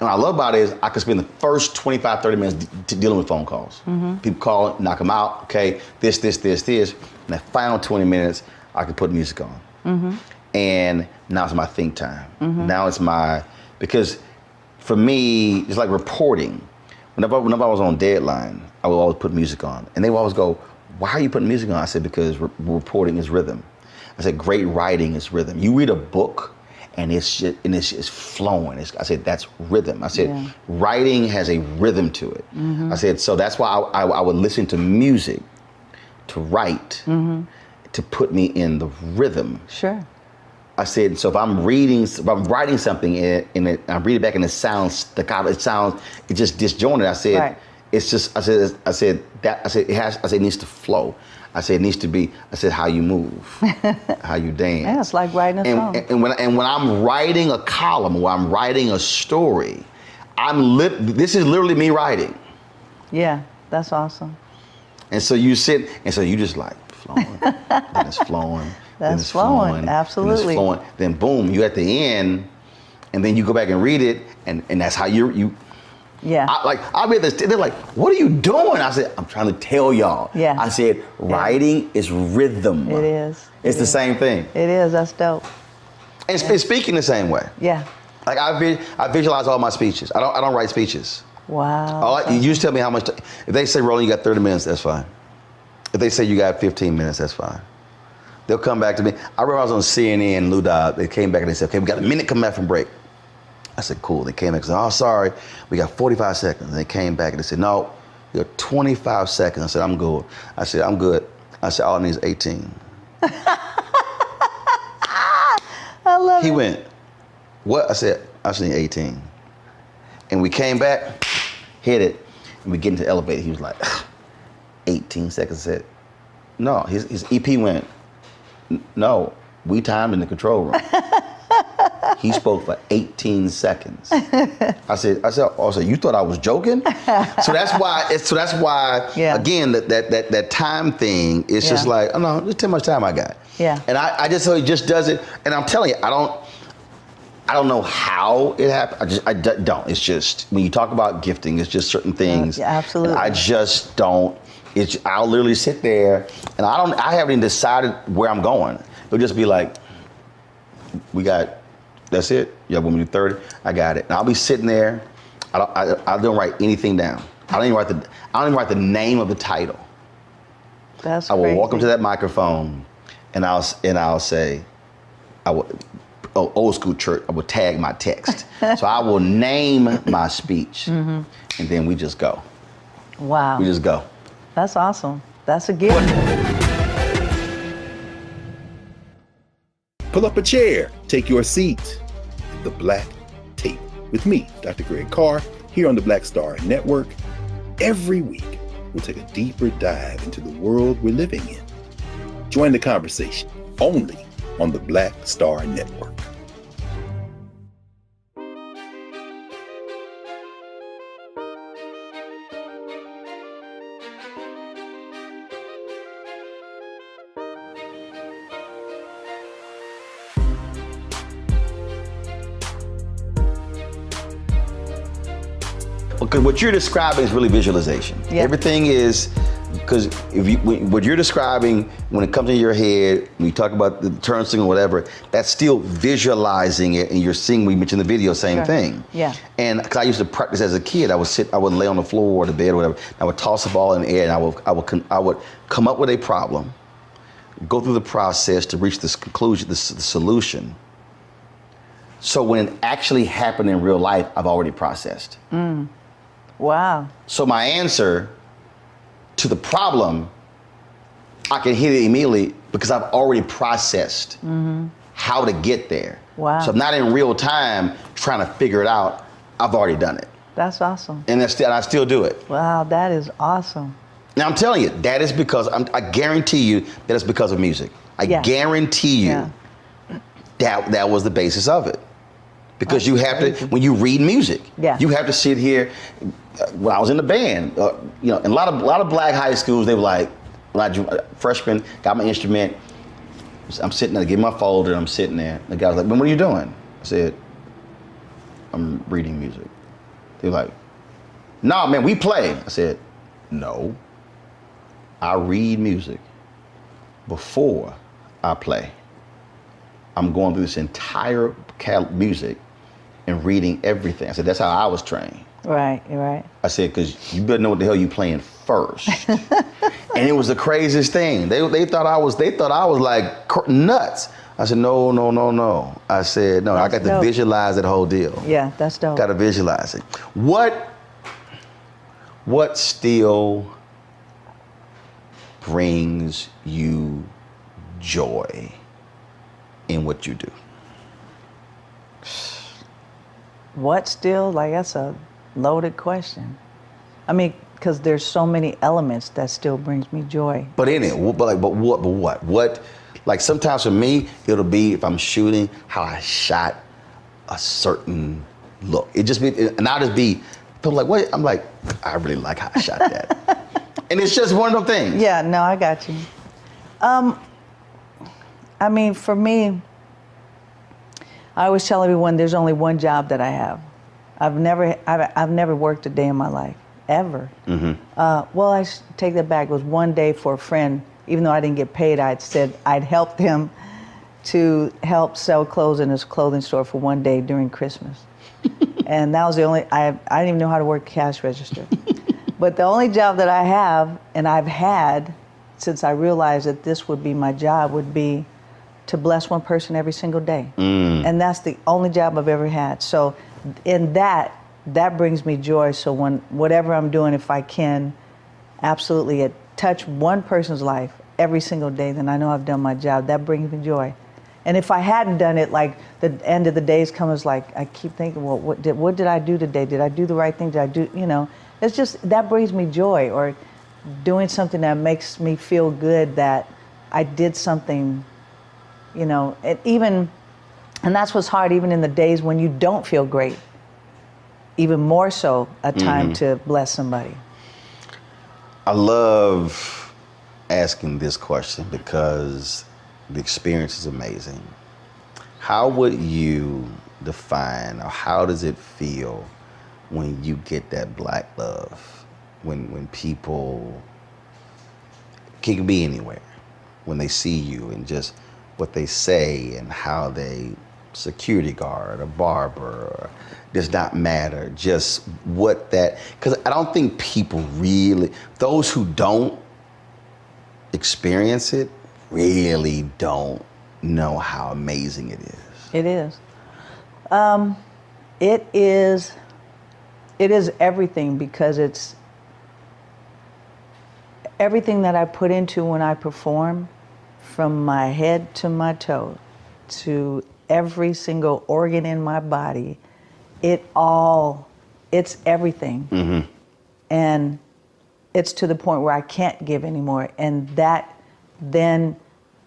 And what I love about it is I could spend the first 25, 30 minutes dealing with phone calls. Mm-hmm. People call, knock them out, okay, this. And the final 20 minutes, I could put music on. Mm-hmm. And now it's my think time. Mm-hmm. Now it's because for me, it's like reporting. whenever I was on deadline, I would always put music on. And they would always go, why are you putting music on? I said, because reporting is rhythm. I said, great writing is rhythm. You read a book and it's flowing. I said, that's rhythm. I said, writing has a rhythm to it. I said, so that's why I would listen to music to write, to put me in the rhythm. Sure. I said, so if I'm writing something and I read it back and it sounds it's just disjointed. I said, it's just, I said it needs to flow. I said, it needs to be, how you move, how you dance. Yeah, it's like writing a song. And when I'm writing a column or I'm writing a story, this is literally me writing. Yeah, that's awesome. And so you sit, and so you just like flowing, then it's flowing. That's flowing, absolutely. Then it's flowing. Then boom, you at the end, and then you go back and read it, and that's how you. Yeah. I read this. They're like, "What are you doing?" I said, "I'm trying to tell y'all." Yeah. I said, "Writing is rhythm." It is. It's the same thing. It is. That's dope. And speaking the same way. Yeah. Like I visualize all my speeches. I don't write speeches. Wow. You just tell me how much. If they say, "Roland, you got 30 minutes," that's fine. If they say you got 15 minutes, that's fine. They'll come back to me. I remember I was on CNN, Lou Dobb. They came back and they said, okay, we got a minute coming back from break. I said, cool. They came back and said, oh, sorry, we got 45 seconds. And they came back and they said, no, you got 25 seconds. I said, I'm good. I said, I'm good. I said, all I need is 18. I love it. He went, what? I said, I just need 18. And we came back, hit it, and we get into the elevator. He was like, 18 seconds. I said, no, his EP went, no, we timed in the control room. He spoke for 18 seconds. I said, oh, so you thought I was joking? So that's why, again, that time thing, it's just like, oh no, just too much time I got. Yeah. And I just, so he just does it. And I'm telling you, I don't know how it happened. I don't. It's just, when you talk about gifting, it's just certain things. Yeah, absolutely. I just don't. I'll literally sit there and I haven't even decided where I'm going. It'll just be like, that's it? You want me to do 30? I got it. And I'll be sitting there. I don't write anything down. I don't even write the name of the title. That's I will crazy. walk up to that microphone and I'll say, old school church, I will tag my text. So I will name my speech and then we just go. Wow. We just go. That's awesome. That's a gift. Pull up a chair, take your seat. The Black Tape with me, Dr. Greg Carr, here on the Black Star Network. Every week, we'll take a deeper dive into the world we're living in. Join the conversation only on the Black Star Network. Because what you're describing is really visualization. Yeah. Everything is, because what you're describing, when it comes in your head, when you talk about the turn signal or whatever, that's still visualizing it, and you're seeing, we mentioned in the video, same thing. Yeah. And because I used to practice as a kid, I would lay on the floor or the bed or whatever, and I would toss a ball in the air, and I would come up with a problem, go through the process to reach this conclusion, the solution. So when it actually happened in real life, I've already processed. Wow. So my answer to the problem, I can hit it immediately because I've already processed how to get there. Wow. So I'm not in real time trying to figure it out. I've already done it. That's awesome. And I still do it. Wow, that is awesome. Now I'm telling you, that is because, I guarantee you that it's because of music. I guarantee you that was the basis of it. Because you have to, when you read music, you have to sit here. When I was in the band, in a lot of black high schools, they were like, when I freshman, got my instrument, I'm sitting there, give me my folder, and I'm sitting there. The guy was like, "Man, what are you doing?" I said, "I'm reading music." They were like, "No, man, we play." I said, "No, I read music before I play. I'm going through this entire music, and reading everything. I said, that's how I was trained. Right, you're right. I said, because you better know what the hell you playing first. And it was the craziest thing. They thought I was like nuts. I said, no. I said, no, That's I got to dope. visualize that whole deal. Yeah, that's dope. Got to visualize it. What still brings you joy in what you do? What still? Like, that's a loaded question. I mean, because there's so many elements that still brings me joy. But in it, but what? What? Like sometimes for me, it'll be if I'm shooting how I shot a certain look. It just be, and I'll just be, people like, what? I'm like, I really like how I shot that. And it's just one of them things. Yeah, no, I got you. I mean, for me, I always tell everyone there's only one job that I have. I've never worked a day in my life, ever. Well, I take that back. It was one day for a friend. Even though I didn't get paid, I'd said I'd helped him to help sell clothes in his clothing store for one day during Christmas. And that was the only, I didn't even know how to work cash register. But the only job that I have, and I've had since I realized that this would be my job, would be to bless one person every single day. And that's the only job I've ever had. So in that brings me joy. So when whatever I'm doing, if I can absolutely touch one person's life every single day, then I know I've done my job. That brings me joy. And if I hadn't done it, like the end of the days comes, like I keep thinking, well, what did I do today? Did I do the right thing? Did I do, it's just, that brings me joy. Or doing something that makes me feel good that I did something, and that's what's hard, even in the days when you don't feel great, even more so a time to bless somebody. I love asking this question because the experience is amazing. How would you define, or how does it feel when you get that black love? When people, can be anywhere, when they see you and just what they say and how they, security guard, a barber, does not matter, just what that, because I don't think people really, those who don't experience it really don't know how amazing it is. It is. It is everything, because it's everything that I put into when I perform, from my head to my toe, to every single organ in my body. It's everything. And it's to the point where I can't give anymore. And that then,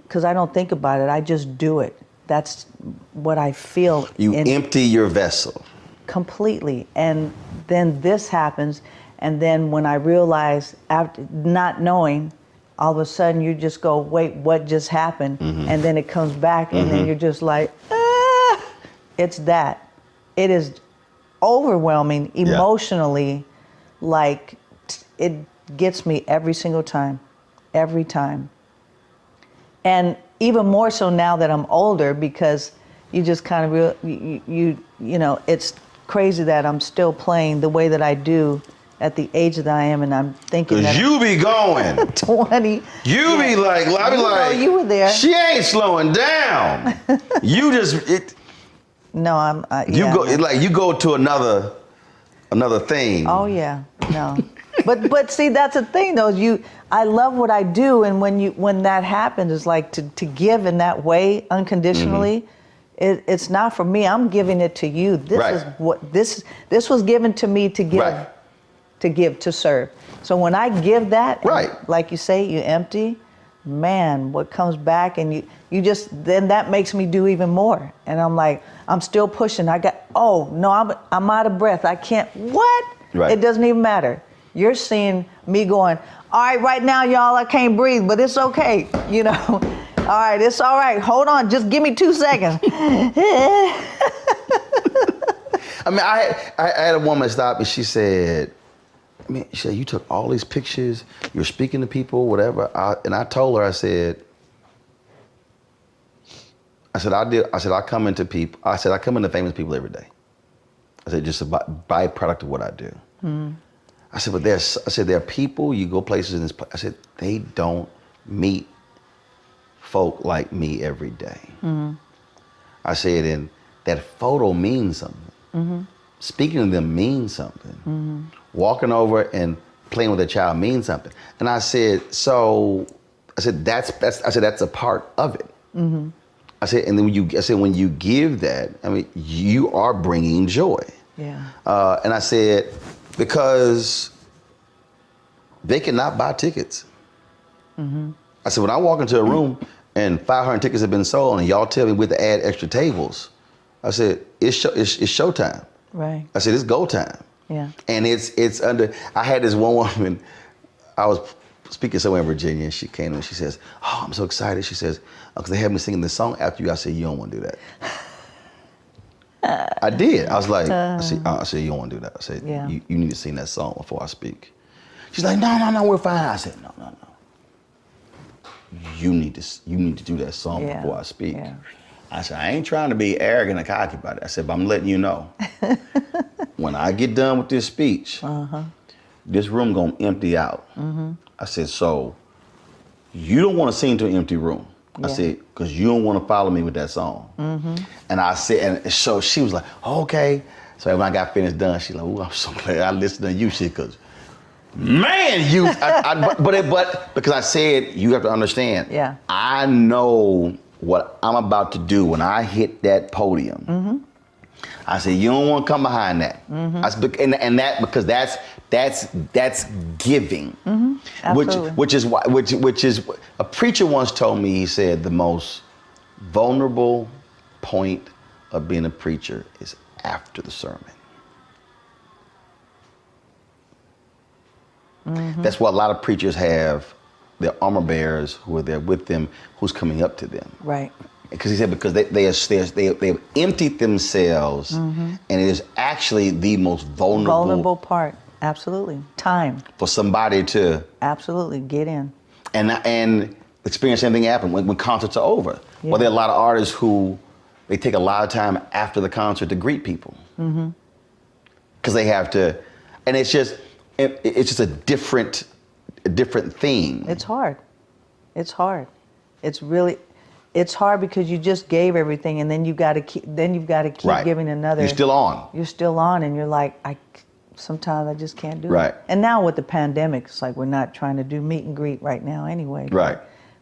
because I don't think about it, I just do it. That's what I feel. You empty your vessel. Completely. And then this happens. And then when I realize, after not knowing, all of a sudden you just go, wait, what just happened? And then it comes back, and then you're just like, ah! It's that. It is overwhelming emotionally. Like, it gets me every single time. Every time. And even more so now that I'm older, because you just kind of it's crazy that I'm still playing the way that I do at the age that I am, and I'm thinking that you be going 20. You be like, I be like, you were there. She ain't slowing down. You just No, I'm. You go to another thing. Oh yeah, no. But see, that's the thing though. I love what I do, and when that happens, it's like to give in that way unconditionally. It's not for me. I'm giving it to you. This is what this was given to me to give, to serve. So when I give that, like you say, you empty, man, what comes back, and you just, then that makes me do even more. And I'm like, I'm still pushing. I'm out of breath. I can't. What? It doesn't even matter. You're seeing me going, all right, right now, y'all, I can't breathe, but it's okay, All right, it's all right. Hold on, just give me 2 seconds. I mean, I had a woman stop me. She said, you took all these pictures, you're speaking to people, whatever. And I told her, I said, I come into famous people every day. I said, just a byproduct of what I do. Mm-hmm. I said, but there are people, you go places in this, I said, they don't meet folk like me every day. Mm-hmm. I said, and that photo means something. Mm-hmm. Speaking to them means something. Mm-hmm. Walking over and playing with a child means something. And I said, that's a part of it. Mm-hmm. I said, and then when you give that, I mean, you are bringing joy. Yeah. And I said, because they cannot buy tickets. Mm-hmm. I said, when I walk into a room and 500 tickets have been sold and y'all tell me we have to add extra tables, I said, it's showtime. Right. I said, it's go time. Yeah. And it's under, I had this one woman, I was speaking somewhere in Virginia, and she came and she says, oh, I'm so excited. She says, because they had me singing this song after you. I said, you don't want to do that. I did. I was like, I said, you don't want to do that. I said, Yeah. you need to sing that song before I speak. She's like, no, we're fine. I said, no. You need to do that song before I speak. Yeah. I said, I ain't trying to be arrogant or cocky about it. I said, but I'm letting you know. When I get done with this speech, this room gonna empty out. Mm-hmm. I said, so you don't want to sing to an empty room. I said, because you don't want to follow me with that song. Mm-hmm. And I said, and so she was like, okay. So when I got finished done, she like, oh, I'm so glad I listened to you, shit, because man, you, but because I said, you have to understand, Yeah. I know what I'm about to do when I hit that podium. Mm-hmm. I said, you don't want to come behind that. Mm-hmm. I said, and that, because that's giving. Mm-hmm. Absolutely. Which is a preacher once told me, he said, the most vulnerable point of being a preacher is after the sermon. Mm-hmm. That's why a lot of preachers have their armor bearers who are there with them, who's coming up to them. Right. Because he said, because they have emptied themselves, and it is actually the most vulnerable part. Absolutely. Time. for somebody to Absolutely. Get in. and experience anything happen when concerts are over. Yeah. Well, there are a lot of artists who they take a lot of time after the concert to greet people Mm-hmm. because they have to, and it's just a different thing. It's hard. It's hard. It's hard because you just gave everything, and then you've got to keep Right. giving another. You're still on. You're still on, and you're like, sometimes I just can't do Right. it. And now with the pandemic, it's like we're not trying to do meet and greet right now anyway. Right.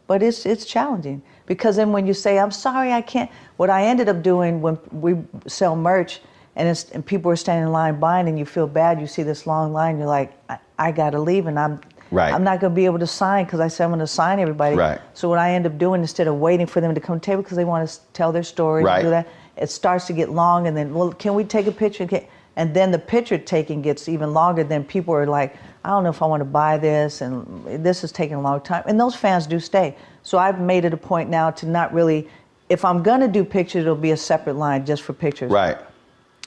But it's challenging because then when you say, I'm sorry, I can't. What I ended up doing when we sell merch and people are standing in line buying and you feel bad, you see this long line, you're like, I got to leave and I'm not going to be able to sign because I said I'm going to sign everybody. Right. So what I end up doing instead of waiting for them to come to the table because they want to tell their story Right. and do that, it starts to get long and then, well, can we take a picture? And then the picture taking gets even longer. Then people are like, I don't know if I want to buy this, and this is taking a long time. And those fans do stay. So I've made it a point now to not really, if I'm going to do pictures, it'll be a separate line just for pictures. Right.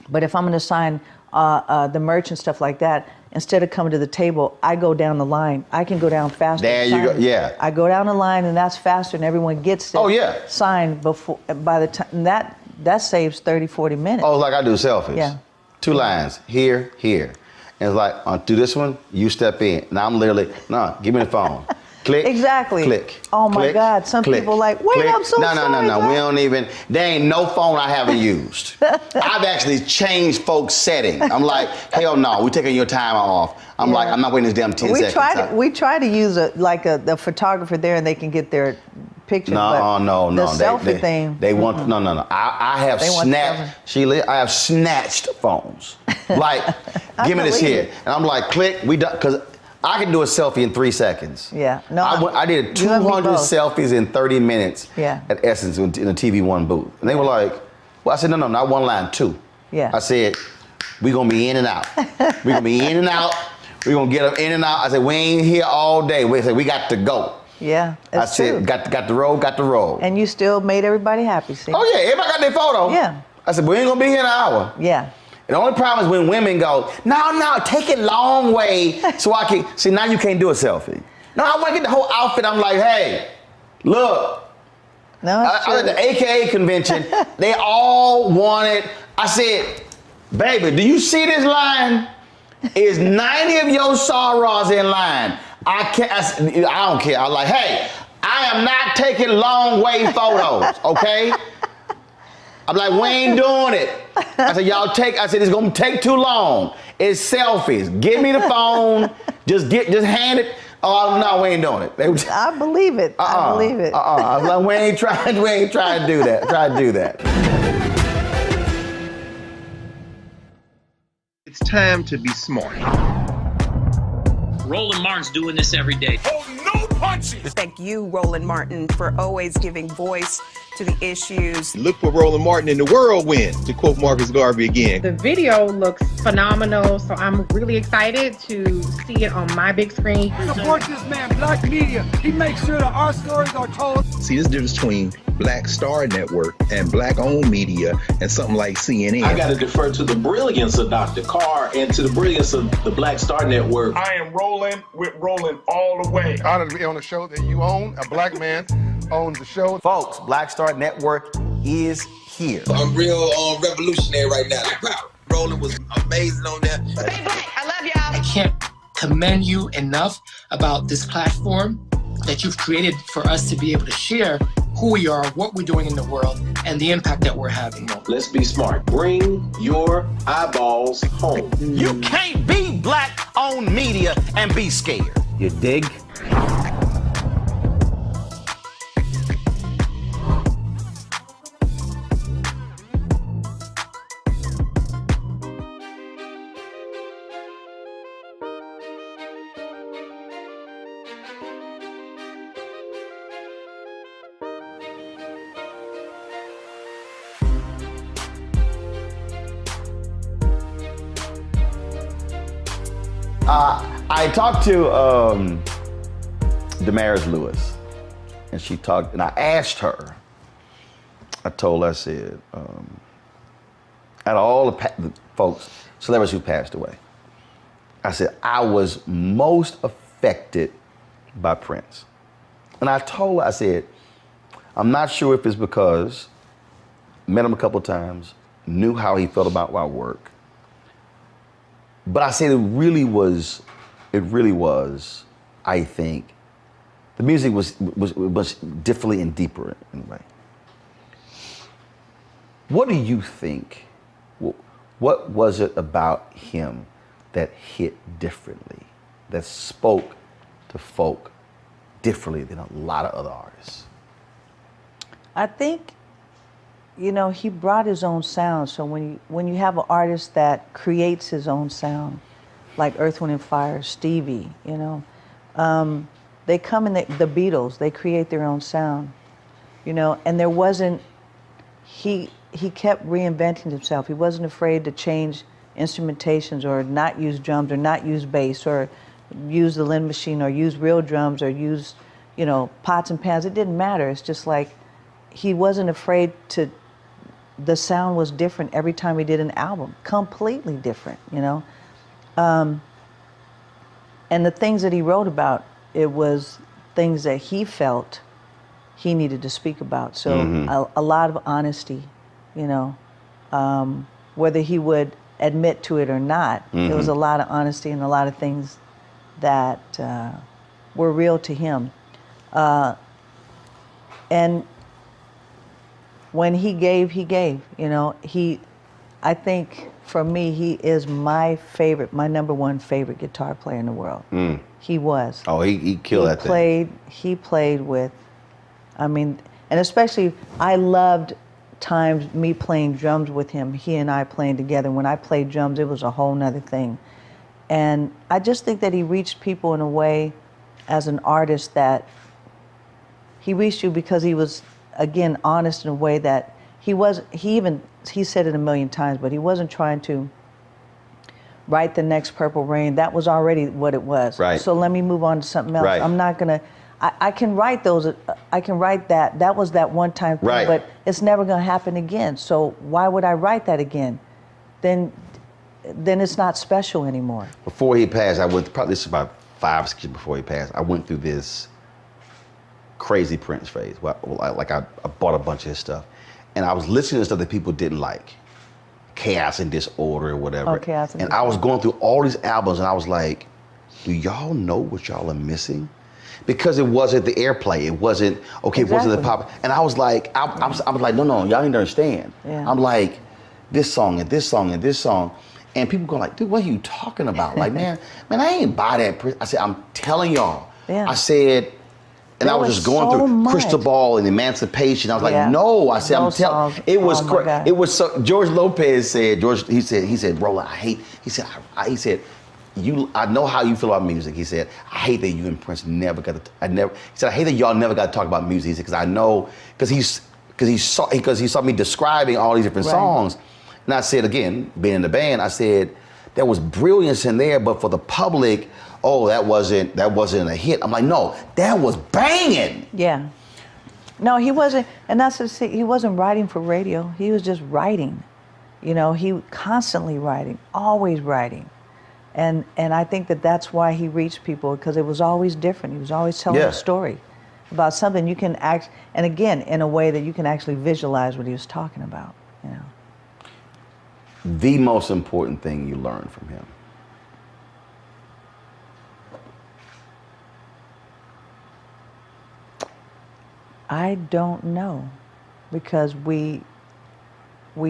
But if I'm going to sign the merch and stuff like that, instead of coming to the table, I go down the line. I can go down faster. There you go. Yeah. I go down the line, and that's faster, and everyone gets it. Oh, yeah. Signed before. By the time that saves 30, 40 minutes. Oh, like I do selfies. Yeah. 2 lines, here. And it's like, do this one, you step in. Now I'm literally, give me the phone. Click. Exactly. Click. Oh my click, God. Some click, people like, wait, click. I'm so sorry. No. We don't even, there ain't no phone I haven't used. I've actually changed folks' setting. I'm like, hell no, we're taking your time off. I'm like, I'm not waiting this damn 10 seconds. We try to use the photographer there and they can get their picture. No. The selfie thing. They want, no. I have snatched, Sheila, I have snatched phones. Like, give me this here. And I'm like, click, we done, because I can do a selfie in 3 seconds. Yeah. No. I did 200 selfies in 30 minutes at Essence in the TV One booth. And they were like, well, I said, no, not one line, 2. Yeah. I said, we're going to be in and out. We're going to be in and out. We're going to get them in and out. I said, we ain't here all day. We said, we got to go. Yeah, that's I said, true. got the roll. And you still made everybody happy, see? Oh, yeah, everybody got their photo. Yeah. I said, we ain't going to be here in an hour. Yeah. And the only problem is when women go, no, take it long way so I can, see, now you can't do a selfie. No, I want to get the whole outfit. I'm like, hey, look. No, I was at the AKA convention. They all wanted, I said, Baby, do you see this line? Is 90 of your sorrows in line? I don't care. I'm like, hey, I am not taking long way photos, okay? I'm like, we ain't doing it. I said, it's gonna take too long. It's selfies. Give me the phone. Just hand it. Oh no, we ain't doing it. I believe it. I believe it. I was like, we ain't trying to do that. Try to do that. It's time to be smart. Roland Martin's doing this every day. Oh, no punches! Thank you, Roland Martin, for always giving voice to the issues. Look for Roland Martin in the whirlwind, to quote Marcus Garvey again. The video looks phenomenal, so I'm really excited to see it on my big screen. Support this man, Black Media. He makes sure that our stories are told. See, this difference between Black Star Network and Black-owned media and something like CNN. I got to defer to the brilliance of Dr. Carr and to the brilliance of the Black Star Network. I am rolling with Roland all the way. Honored to be on a show that you own. A black man owns the show. Folks, Black Star Network is here. I'm real revolutionary right now. Roland was amazing on there. Stay black. I love y'all. I can't commend you enough about this platform that you've created for us to be able to share who we are, what we're doing in the world, and the impact that we're having. Let's be smart. Bring your eyeballs home. You can't be Black-owned media and be scared. You dig? I talked to Damaris Lewis, and she talked, and I asked her, I told her, I said, out of all the folks, celebrities who passed away, I said, I was most affected by Prince. And I told her, I said, I'm not sure if it's because met him a couple times, knew how he felt about my work. But I said it really was, I think, the music was differently and deeper in a way. What do you think? What was it about him that hit differently, that spoke to folk differently than a lot of other artists? I think, he brought his own sound. So when you have an artist that creates his own sound, like Earth, Wind & Fire, Stevie, they come in, the Beatles, they create their own sound, and there wasn't, he kept reinventing himself. He wasn't afraid to change instrumentations or not use drums or not use bass or use the Lynn machine or use real drums or use, pots and pans. It didn't matter. It's just like he wasn't afraid to, the sound was different every time he did an album, completely different, And the things that he wrote about, it was things that he felt he needed to speak about. So a lot of honesty, whether he would admit to it or not, there was a lot of honesty and a lot of things that were real to him. And when he gave, I think for me, he is my number one favorite guitar player in the world. He was. Oh, he killed that thing. He played with, and especially, I loved times me playing drums with him, he and I playing together. When I played drums, it was a whole nother thing. And I just think that he reached people in a way as an artist that he reached you because he was, again, honest in a way that he said it a million times, but he wasn't trying to write the next Purple Rain. That was already what it was. Right. So let me move on to something else. Right. I'm not gonna, I can write those, I can write that. That was that one time thing, Right. but it's never gonna happen again. So why would I write that again? Then it's not special anymore. Before he passed, this is about 5 or 6 years before he passed, I went through this crazy Prince phase. I bought a bunch of his stuff. And I was listening to stuff that people didn't like. Chaos and Disorder or whatever. Oh, Chaos and I was going through all these albums and I was like, do y'all know what y'all are missing? Because it wasn't the airplay. It wasn't, okay, it wasn't the pop. And I was like, I was like, no, y'all didn't understand. Yeah. I'm like, this song and this song and this song. And people go like, dude, what are you talking about? Like, man, I ain't buy that. I said, I'm telling y'all. Yeah. I said, and There I was was just going so through much. Crystal Ball and Emancipation. I was Yeah. like, no. I said, I'm Those telling. songs, It was oh my crazy. God. It was so. George Lopez said, he said, Roland, I hate. He said, I know how you feel about music. He said, I hate that you and Prince never got to. He said, I hate that y'all never got to talk about music. He said, because I know, because he saw me describing all these different songs, and I said again, being in the band, I said, there was brilliance in there, but for the public, oh, that wasn't a hit. I'm like, no, that was banging. Yeah. No, he wasn't, and that's the thing, he wasn't writing for radio. He was just writing. You know, he constantly writing, always writing. And I think that's why he reached people, because it was always different. He was always telling a story about something you can act, and again, in a way that you can actually visualize what he was talking about, you know. The most important thing you learned from him? I don't know, because we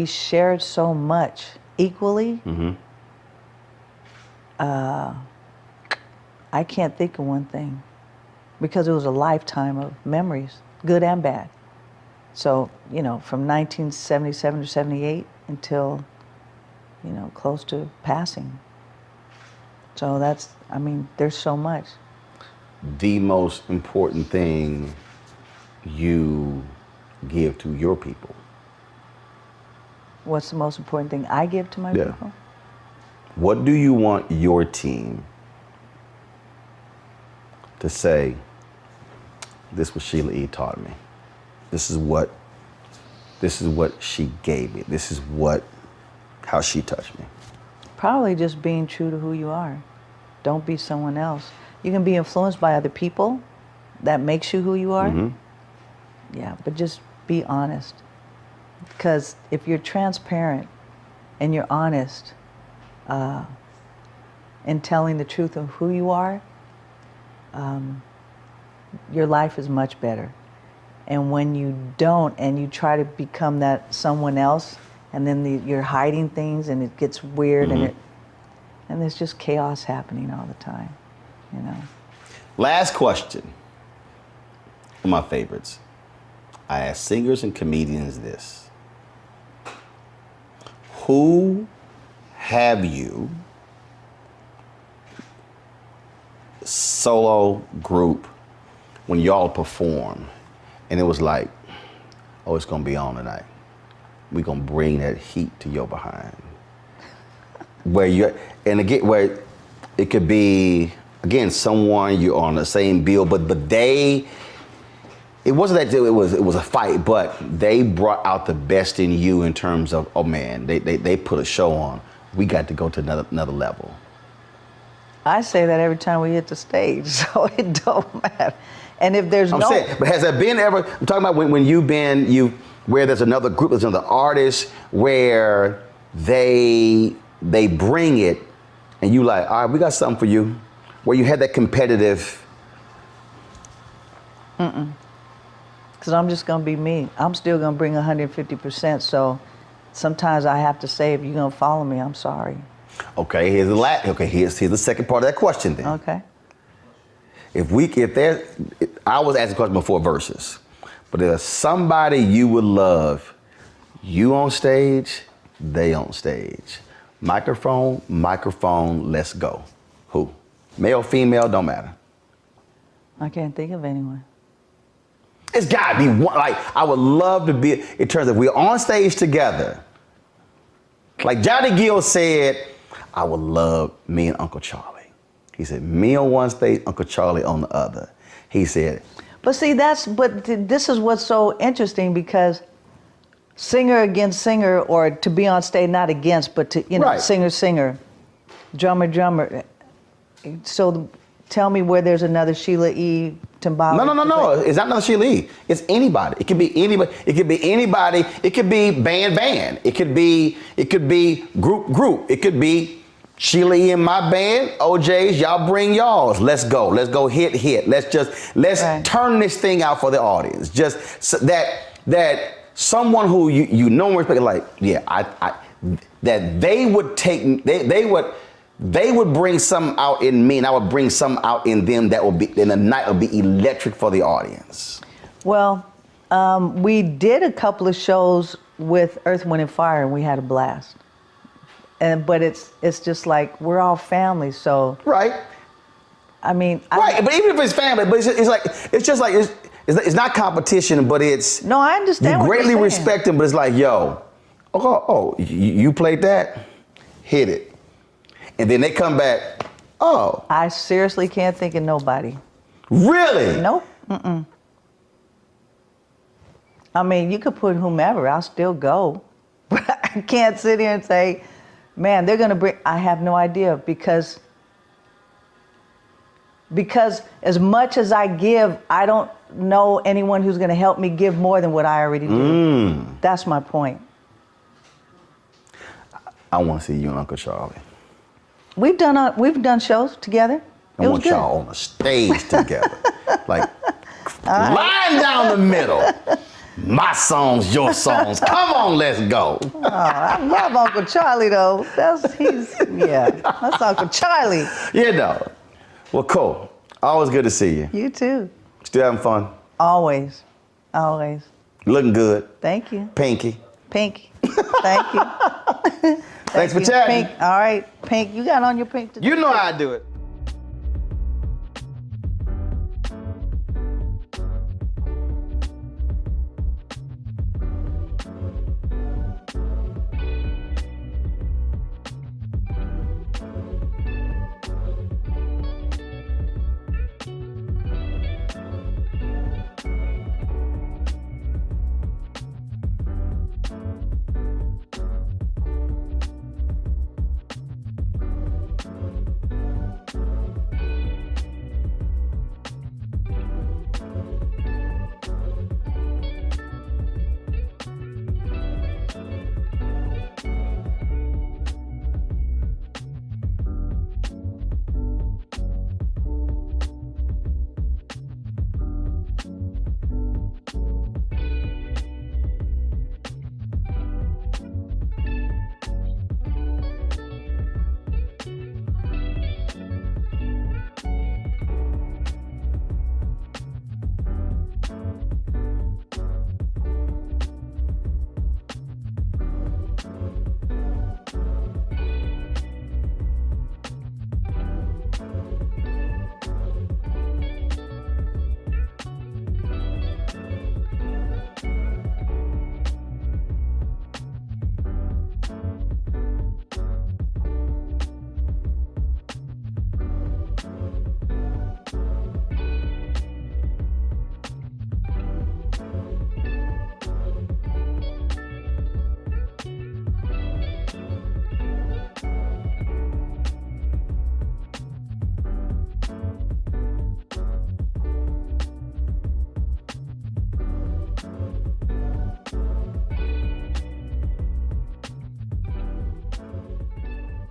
shared so much equally. Mm-hmm. I can't think of one thing, because it was a lifetime of memories, good and bad. So, you know, from 1977 to 78 until, you know, close to passing. So that's, I mean, there's so much. The most important thing you give to your people? What's the most important thing I give to my people? What do you want your team to say, this is what Sheila E taught me. This is what she gave me. This is how she touched me. Probably just being true to who you are. Don't be someone else. You can be influenced by other people. That makes you who you are. Mm-hmm. Yeah, but just be honest. Because if you're transparent and you're honest in telling the truth of who you are, your life is much better. And when you don't, and you try to become that someone else, and then you're hiding things, and it gets weird, Mm-hmm. and there's just chaos happening all the time, you know. Last question. One of my favorites. I ask singers and comedians this. Who have you, solo, group, when y'all perform, and it was like, oh, it's gonna be on tonight. We're gonna bring that heat to your behind. Where it could be, again, someone you're on the same bill, but it wasn't that it was a fight, but they brought out the best in you in terms of, oh man, they put a show on. We got to go to another level. I say that every time we hit the stage, so it don't matter. And if there's I'm saying, but has there been ever, I'm talking about when where there's another group, there's another artist, where they bring it, and you like, all right, we got something for you, where you had that competitive. Because I'm just going to be me. I'm still going to bring 150%, so sometimes I have to say, if you're going to follow me, I'm sorry. Okay, here's the second part of that question then. Okay. I was asking a question before verses, but if there's somebody you would love, you on stage, they on stage. Microphone, let's go. Who? Male, female, don't matter. I can't think of anyone. It's gotta be one, like, I would love to be, in terms of we're on stage together. Like Johnny Gill said, I would love me and Uncle Charlie. He said, me on one stage, Uncle Charlie on the other. He said. But see, this is what's so interesting, because singer against singer, or to be on stage, not against, but to, you know, Right. singer, drummer. So tell me where there's another Sheila E. Timbali. No. It's not another Sheila E. It's anybody. It could be anybody. It could be anybody. It could be band. It could be group. It could be Sheila E. in my band. OJ's, y'all bring y'all's. Let's go. Let's go hit. Let's turn this thing out for the audience. Just so that someone who you know and respect, like, that they would take, they would bring something out in me, and I would bring something out in them that would be, and the night would be electric for the audience. Well, we did a couple of shows with Earth, Wind, and Fire, and we had a blast. But it's just like we're all family, so right. I mean, right. But even if it's family, but it's not competition, but it's no. I understand. You greatly what you're respect them, but it's like, yo, you played that, hit it, and then they come back. Oh, I seriously can't think of nobody. Really? Nope. I mean, you could put whomever, I'll still go, but I can't sit here and say, man, they're gonna bring. I have no idea because as much as I give, I don't know anyone who's gonna help me give more than what I already do. That's my point. I want to see you and Uncle Charlie. We've done shows together. I want y'all on the stage together, like lying down the middle. My songs, your songs. Come on, let's go. Oh, I love Uncle Charlie though. That's Uncle Charlie. You know. Well, cool. Always good to see you. You too. Still having fun? Always. Looking good. Thank you. Pinky. Thank you. Thanks for chatting. Pink. All right, Pink. You got on your pink today. You know how I do it.